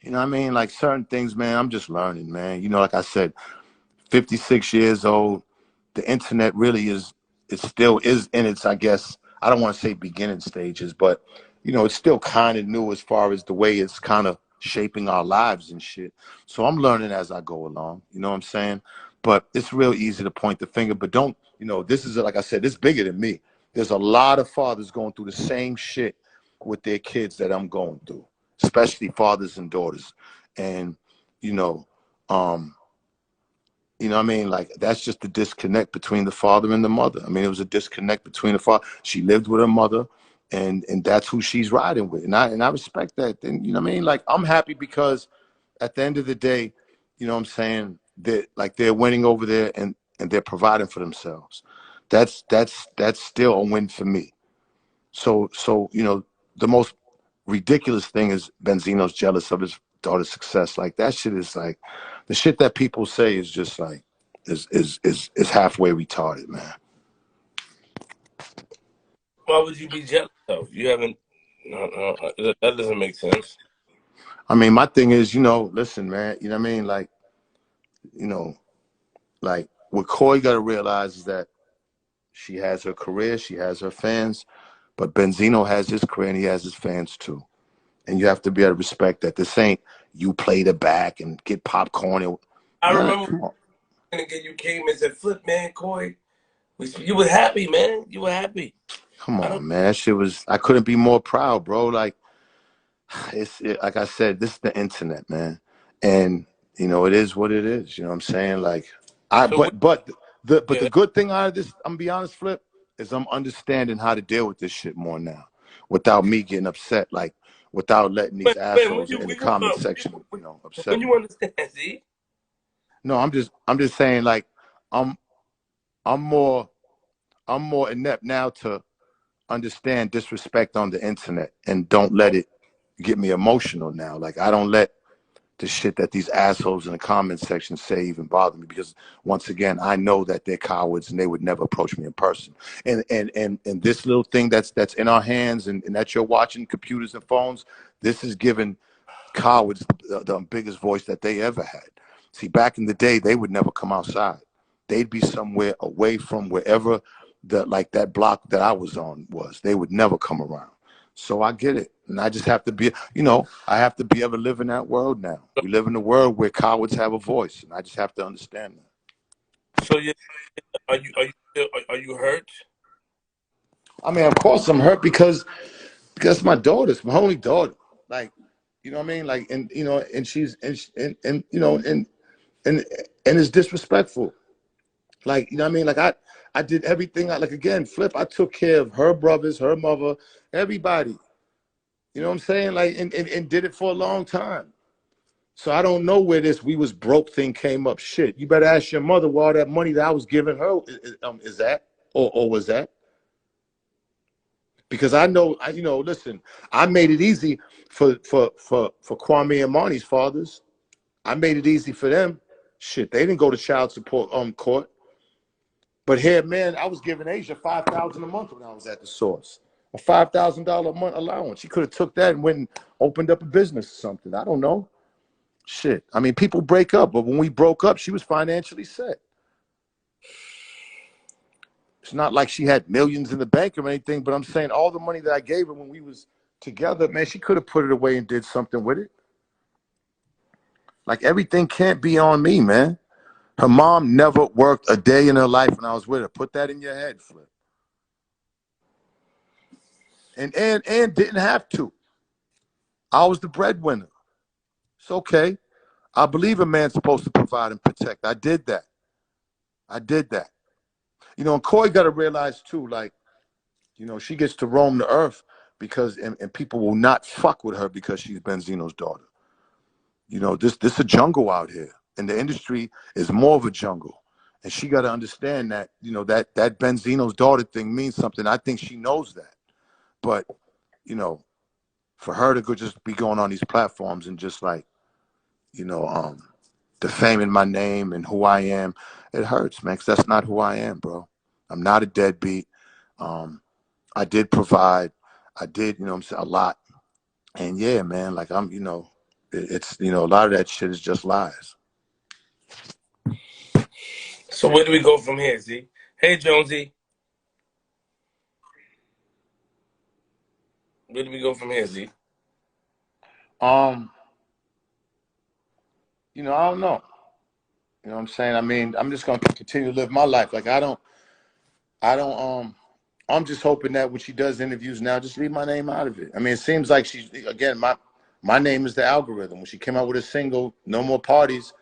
you know what I mean? Like, certain things, man, I'm just learning, man. Like I said, 56 years old, the internet really it still is in its, I guess, I don't want to say beginning stages, but, it's still kind of new as far as the way it's kind of shaping our lives and shit. So I'm learning as I go along, you know what I'm saying? But it's real easy to point the finger, but don't, this is, like I said, this bigger than me. There's a lot of fathers going through the same shit with their kids that I'm going through, especially fathers and daughters. And, you know, um, what I mean? Like, that's just the disconnect between the father and the mother. I mean, it was a disconnect between the father. She lived with her mother, and that's who she's riding with. And I respect that. And, you know what I mean? Like, I'm happy because at the end of the day, you know what I'm saying, that like they're winning over there and they're providing for themselves. That's still a win for me. So the most ridiculous thing is Benzino's jealous of his daughter's success. Like, that shit is like, the shit that people say is just like is halfway retarded, man. Why would you be jealous of? You haven't. No, no, that doesn't make sense. I mean, my thing is, listen, man, you know what I mean? Like, you know, like what Coi got to realize is that she has her career, she has her fans, but Benzino has his career and he has his fans too. And you have to be able to respect that. This ain't you play the back and get popcorn. I Man, remember come on. again you came and said, "Flip, man, Coi, you were happy, man. You were happy." Come I don't. on, man. That shit was, I couldn't be more proud, bro. Like, like I said, this is the internet, man. And, it is what it is. You know what I'm saying? Like, So what? the Yeah. good thing out of this, I'm gonna be honest, Flip, is I'm understanding how to deal with this shit more now without me getting upset, like, without letting these When assholes you in the when you comment section, when upset you me. understand, see, No, I'm just saying, like, I'm I'm more I'm more inept now to understand disrespect on the internet and don't let it get me emotional now. Like, I don't let the shit that these assholes in the comment section say even bother me, because once again, I know that they're cowards and they would never approach me in person. And this little thing that's in our hands and that you're watching, computers and phones, this is giving cowards the biggest voice that they ever had. See, back in the day, they would never come outside. They'd be somewhere away from wherever like that block that I was on was. They would never come around. So I get it. And I just have to be, I have to be able to live in that world now. We live in a world where cowards have a voice, and I just have to understand that. So are you hurt? I mean, of course I'm hurt because my daughter's my only daughter. Like, you know what I mean? Like, and and she's and and it's disrespectful. Like, you know what I mean? Like I did everything. Like, again, Flip, I took care of her brothers, her mother, everybody. You know what I'm saying? Like, and did it for a long time. So I don't know where this "we was broke" thing came up. Shit, you better ask your mother where all that money that I was giving her is that, or was that? Because I know, listen, I made it easy for Kwame and Marnie's fathers. I made it easy for them. Shit, they didn't go to child support court. But here, man, I was giving Asia $5,000 a month when I was at the source. A $5,000 a month allowance. She could have took that and went and opened up a business or something. I don't know. Shit. I mean, people break up, but when we broke up, she was financially set. It's not like she had millions in the bank or anything, but I'm saying all the money that I gave her when we was together, man, she could have put it away and did something with it. Like, everything can't be on me, man. Her mom never worked a day in her life when I was with her. Put that in your head, Flip. And didn't have to. I was the breadwinner. It's okay. I believe a man's supposed to provide and protect. I did that. And Coi got to realize too, like, she gets to roam the earth because, and people will not fuck with her because she's Benzino's daughter. This a jungle out here, and the industry is more of a jungle. And she got to understand that, that Benzino's daughter thing means something. I think she knows that. But, for her to just be going on these platforms and just like, defaming my name and who I am, it hurts, man, 'cause that's not who I am, bro. I'm not a deadbeat. I did provide. I did, I'm saying, a lot. And yeah, man, like it's, a lot of that shit is just lies. So where do we go from here, Z? Hey, Jonesy. Where do we go from here, Z? I don't know. You know what I'm saying? I mean, I'm just gonna continue to live my life. Like, I'm just hoping that when she does interviews now, just leave my name out of it. I mean, it seems like she's, again, my name is the algorithm. When she came out with a single, No More Parties,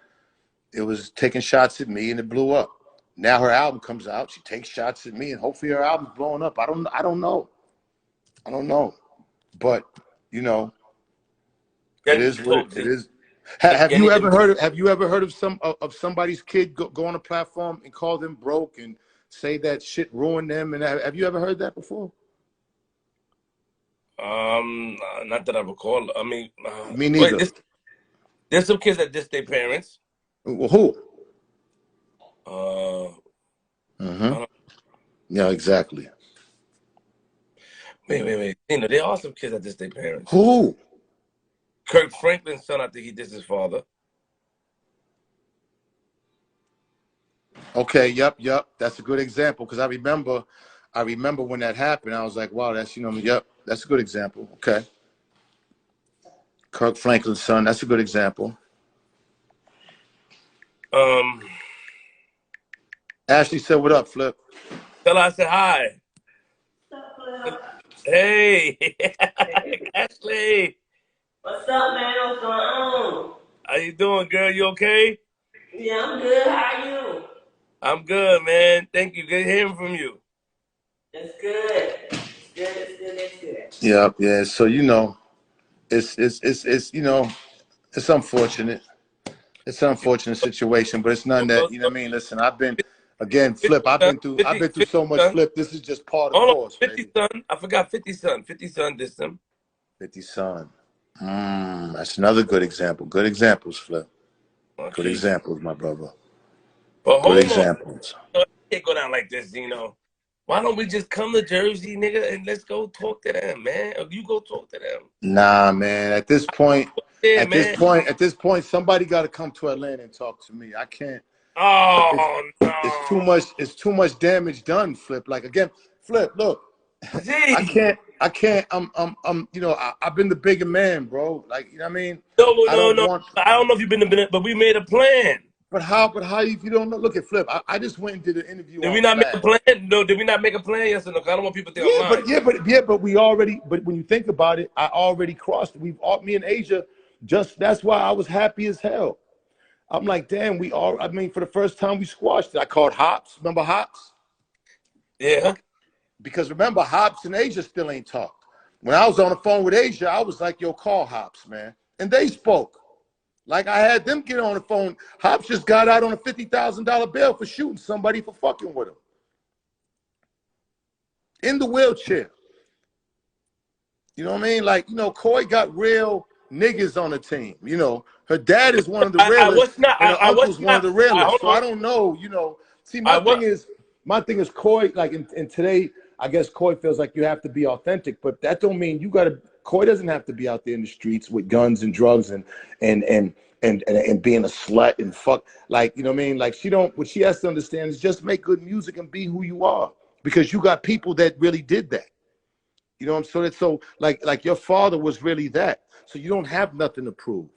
it was taking shots at me and it blew up. Now her album comes out, she takes shots at me, and hopefully her album's blowing up. I don't know. But, it is what it is. Have you ever heard of somebody's kid go on a platform and call them broke and say that shit ruined them? And have you ever heard that before? Not that I recall. I mean, Me neither. There's some kids that diss their parents. Well, who? Yeah, exactly. Wait. There are some kids that diss their parents. Who? Kirk Franklin's son, I think he dissed his father. Okay, yep. That's a good example because I remember when that happened. I was like, wow, that's yep, that's a good example. Okay. Kirk Franklin's son, that's a good example. Ashley said, "What up, Flip?" Tell her I said hi. Hey, Ashley. What's up, man? What's going on? How you doing, girl? You okay? Yeah, I'm good. How are you? I'm good, man. Thank you. Good hearing from you. It's good. It's good. Yeah. So it's unfortunate. It's an unfortunate situation, but it's nothing that I mean. Listen, Flip. I've been through 50 so much, son. Flip. This is just part of the Hold on, course, 50 baby. son. I forgot 50 son. 50 son dissed him. 50 son. That's another good example. Good examples, Flip. Okay. Good examples, my brother. But Good hold on. examples. It can't go down like this, Why don't we just come to Jersey, nigga, and let's go talk to them, man? Or you go talk to them. Nah, man. At this point, Yeah, man. somebody got to come to Atlanta and talk to me. I can't. Oh no. It's too much damage done, Flip. Like again, Flip, look, Z. I can't, you know, I've been the bigger man, bro. Like, you know what I mean? No, I no, don't no. want, I don't know if you've been, but we made a plan. but how, if you don't know, look at Flip. I just went and did an interview Did we on not make a Flag. plan? No, did we not make a plan? Yes or no? 'Cause I don't want people to think I'm lying. But we already, but when you think about it, I already crossed. Me and Asia, that's why I was happy as hell. I'm like, damn, I mean, for the first time we squashed it. I called Hops. Remember Hops? Yeah. Because remember, Hops and Asia still ain't talked. When I was on the phone with Asia, I was like, yo, call Hops, man. And they spoke. Like I had them get on the phone. Hops just got out on a $50,000 bail for shooting somebody for fucking with him. In the wheelchair. You know what I mean? Like, you know, Coi got real niggas on the team. You know, her dad is one of the I realest, was not. and her I was uncle's one of not. the realest. Hold So on. I don't know, you know. See, I was. my thing is Coi, like in today, I guess Coi feels like you have to be authentic, but that don't mean you gotta Coi doesn't have to be out there in the streets with guns and drugs and and and being a slut and fuck. Like, you know what I mean? Like what she has to understand is just make good music and be who you are. Because you got people that really did that. You know what I'm saying? So like your father was really that. So you don't have nothing to prove.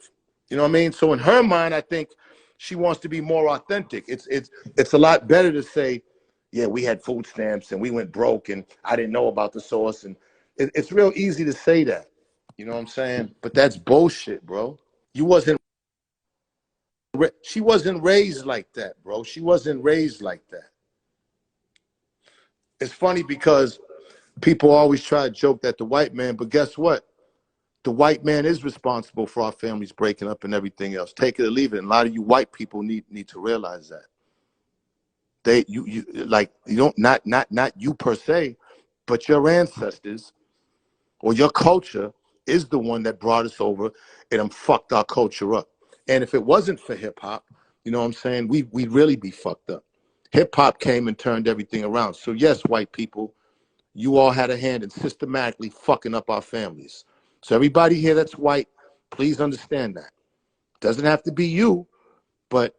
You know what I mean? So in her mind, I think she wants to be more authentic. It's a lot better to say, yeah, we had food stamps and we went broke and I didn't know about the source. And it's real easy to say that. You know what I'm saying? But that's bullshit, bro. You wasn't she wasn't raised like that, bro. She wasn't raised like that. It's funny because people always try to joke that the white man, but guess what? The white man is responsible for our families breaking up and everything else. Take it or leave it. And a lot of you white people need to realize that. You like you don't not you per se, but your ancestors or your culture is the one that brought us over and fucked our culture up. And if it wasn't for hip hop, you know what I'm saying, we'd really be fucked up. Hip hop came and turned everything around. So yes, white people, you all had a hand in systematically fucking up our families. So everybody here that's white, please understand that. Doesn't have to be you, but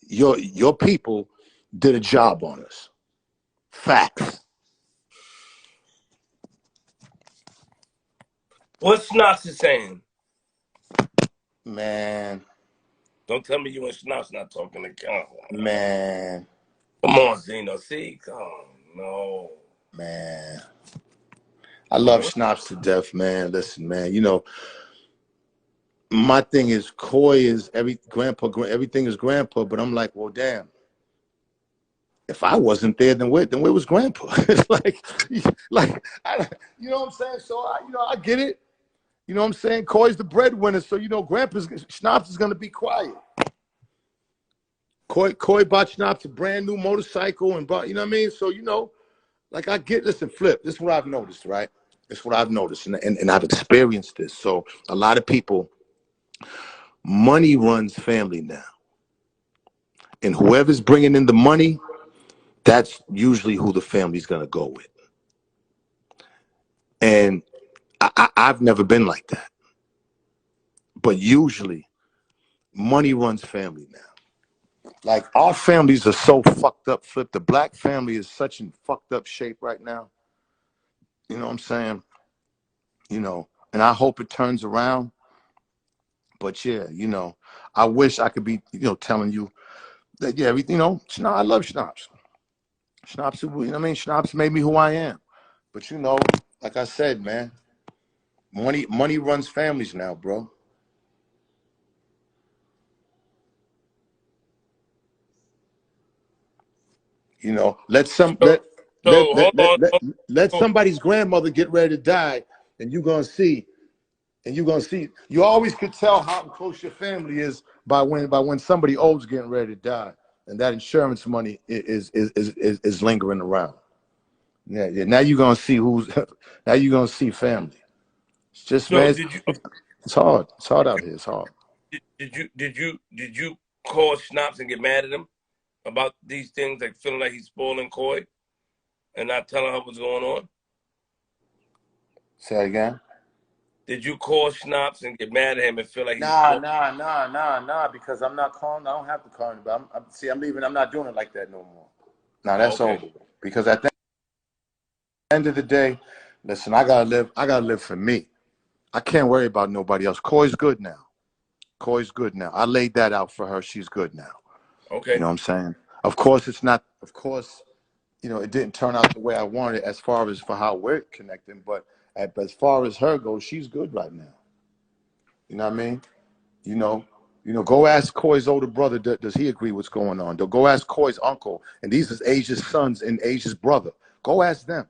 your people did a job on us. Facts. What Snops is saying? Man. Don't tell me you and Snops not talking to count. Man. Come on, Zeno. See? Oh, no. Man. I love Schnapps to death, man. Listen, man, you know, my thing is Coi is everything is grandpa, but I'm like, well, damn. If I wasn't there, then where was grandpa? It's you know what I'm saying? So I get it. You know what I'm saying? Coy's the breadwinner, so you know Schnapps is gonna be quiet. Coi bought Schnapps a brand new motorcycle and bought, you know what I mean? So, you know, like listen, Flip, this is what I've noticed, right? This is what I've noticed, and I've experienced this. So a lot of people, money runs family now. And whoever's bringing in the money, that's usually who the family's gonna go with. And I've never been like that. But usually, money runs family now. Like our families are so fucked up, Flip. The black family is such in fucked up shape right now. You know what I'm saying? You know, and I hope it turns around. But yeah, you know, I wish I could be, you know, telling you that, yeah, you know, I love Schnapps. Schnapps, you know what I mean? Schnapps made me who I am. But you know, like I said, man, money runs families now, bro. You know, So, hold on. let somebody's grandmother get ready to die, and you're gonna see, You always could tell how close your family is by when somebody old's getting ready to die, and that insurance money is lingering around. Yeah, yeah. Now you're gonna see who's. Now you're gonna see family. It's just, So, man, did you it's hard. It's hard out here. It's hard. did you call Schnapps and get mad at him about these things, like feeling like he's spoiling Coi and not telling her what's going on? Say that again. Did you call Schnapps and get mad at him and feel like he's Nah, slow? because I'm not calling. I don't have to call him. But I'm leaving. I'm not doing it like that no more. Nah, Oh, that's okay. over. Because at the end of the day, listen, I gotta live. I gotta live for me. I can't worry about nobody else. Coy's good now. Coy's good now. I laid that out for her. She's good now. You Okay. know what I'm saying? Of course, it's not. Of course, it didn't turn out the way I wanted as far as for how we're connecting. But as far as her goes, she's good right now. You know what I mean? You know, go ask Coy's older brother. Does he agree what's going on? Go ask Coy's uncle, and these is Asia's sons and Asia's brother. Go ask them.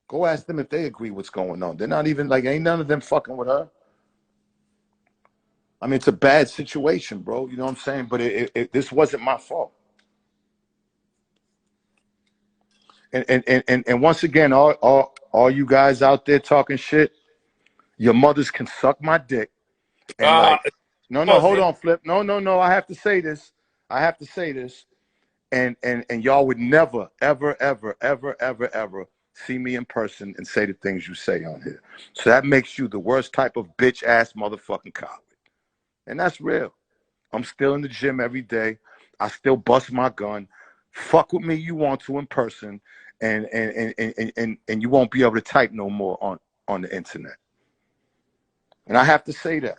Go ask them if they agree what's going on. They're not even like, ain't none of them fucking with her. I mean, it's a bad situation, bro. You know what I'm saying? But this wasn't my fault. And once again, all you guys out there talking shit, your mothers can suck my dick. And Uh, like, no, pause, hold Zena. on, Flip. No. I have to say this. And y'all would never, ever see me in person and say the things you say on here. So that makes you the worst type of bitch ass motherfucking coward. And that's real. I'm still in the gym every day. I still bust my gun. Fuck with me you want to in person, and you won't be able to type no more on the internet. And I have to say that.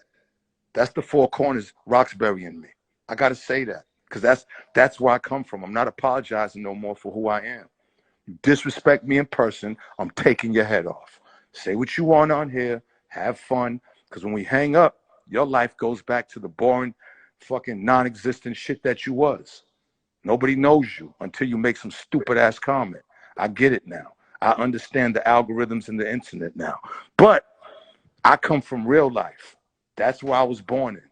That's the four corners Roxbury in me. I gotta say that. Because that's where I come from. I'm not apologizing no more for who I am. You disrespect me in person, I'm taking your head off. Say what you want on here, have fun, because when we hang up, your life goes back to the boring, fucking non-existent shit that you was. Nobody knows you until you make some stupid ass comment. I get it now. I understand the algorithms and the internet now. But I come from real life. That's where I was born in.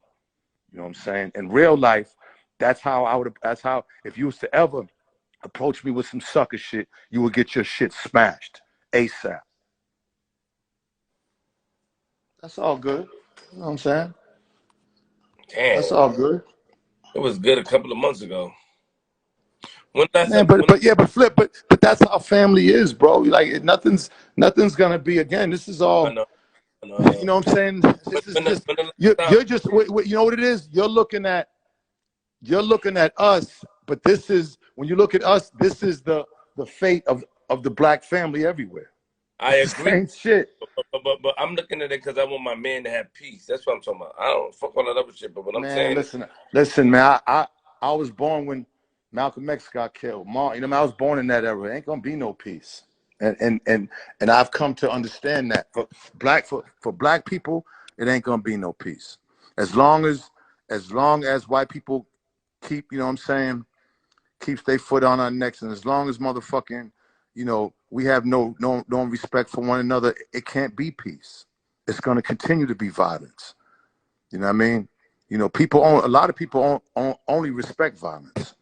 You know what I'm saying? In real life, that's how, if you was to ever approach me with some sucker shit, you would get your shit smashed ASAP. That's all good. You know what I'm saying? That's Damn. all good. It was good a couple of months ago. When last Man, time? but that's how family is, bro. Like nothing's gonna be again. This is I all, know. I know. I know. you know what I'm saying? This is just When the last time? you're just you know what it is? You're looking at us, but this is when you look at us, this is the fate of the black family everywhere. I It's the agree. same shit. But I'm looking at it because I want my man to have peace. That's what I'm talking about. I don't fuck all that other shit. But what I'm Man, saying, listen, man. I was born when Malcolm X got killed. I was born in that era. There ain't gonna be no peace. And I've come to understand that for black people, it ain't gonna be no peace. As long as white people keep, you know what I'm saying, keeps their foot on our necks, and as long as motherfucking, we have no respect for one another, it can't be peace. It's gonna continue to be violence. You know what I mean? A lot of people only respect violence.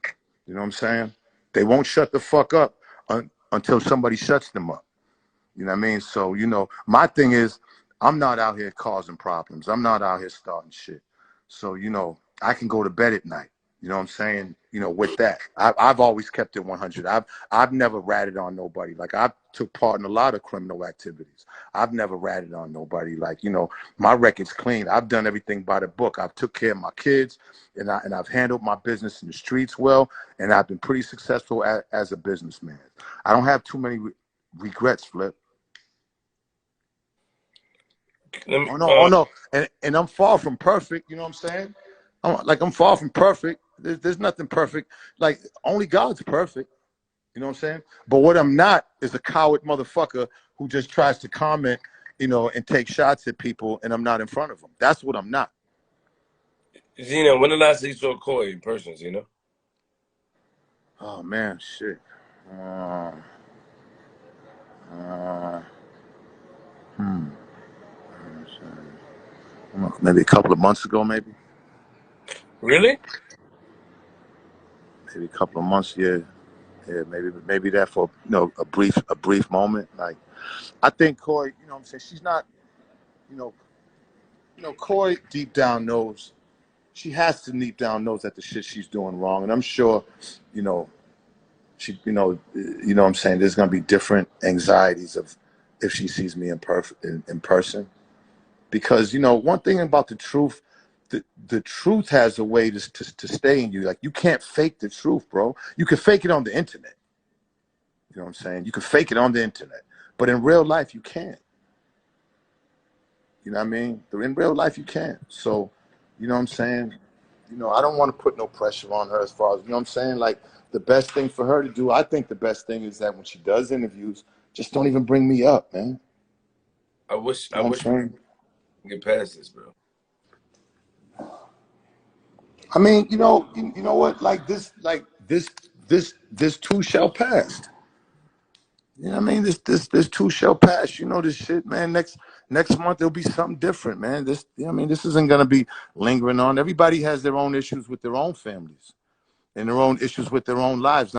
You know what I'm saying? They won't shut the fuck up until somebody shuts them up. You know what I mean? So, my thing is, I'm not out here causing problems. I'm not out here starting shit. So, I can go to bed at night. You know what I'm saying? With that, I've always kept it 100. I've never ratted on nobody. Like, I took part in a lot of criminal activities. I've never ratted on nobody. Like, my record's clean. I've done everything by the book. I've took care of my kids, and I've handled my business in the streets well, and I've been pretty successful as a businessman. I don't have too many regrets, Flip. let me, Oh no, and I'm far from perfect. You know what I'm saying? I'm far from perfect. There's nothing perfect. Like, only God's perfect. You know what I'm saying? But what I'm not is a coward motherfucker who just tries to comment, and take shots at people, and I'm not in front of them. That's what I'm not. Zena, when the last time you saw Coi in person, Zena? Oh man, shit. Uh, uh, hmm. Maybe a couple of months ago, Really? maybe a couple of months. Yeah, yeah. Maybe that for a brief moment. Like, I think Coi, you know what I'm saying? She's not, you know, Coi deep down knows, she has to deep down knows that the shit she's doing wrong. And I'm sure, you know, what I'm saying, there's going to be different anxieties of if she sees me in person. Because, you know, one thing about the truth, the truth has a way to stay in you. Like, you can't fake the truth, bro. You can fake it on the internet. You know what I'm saying? You can fake it on the internet. But in real life, you can't. You know what I mean? In real life, you can't. So, you know what I'm saying? You know, I don't want to put no pressure on her as far as, you know what I'm saying? Like, the best thing for her to do, I think the best thing is that when she does interviews, just don't even bring me up, man. I wish You know what I'm we saying? could get past this, bro. I mean, you know what? Like this too shall pass. You know what I mean? This too shall pass. You know this shit, man. Next month there'll be something different, man. This, you know what I mean, this isn't gonna be lingering on. Everybody has their own issues with their own families and their own issues with their own lives.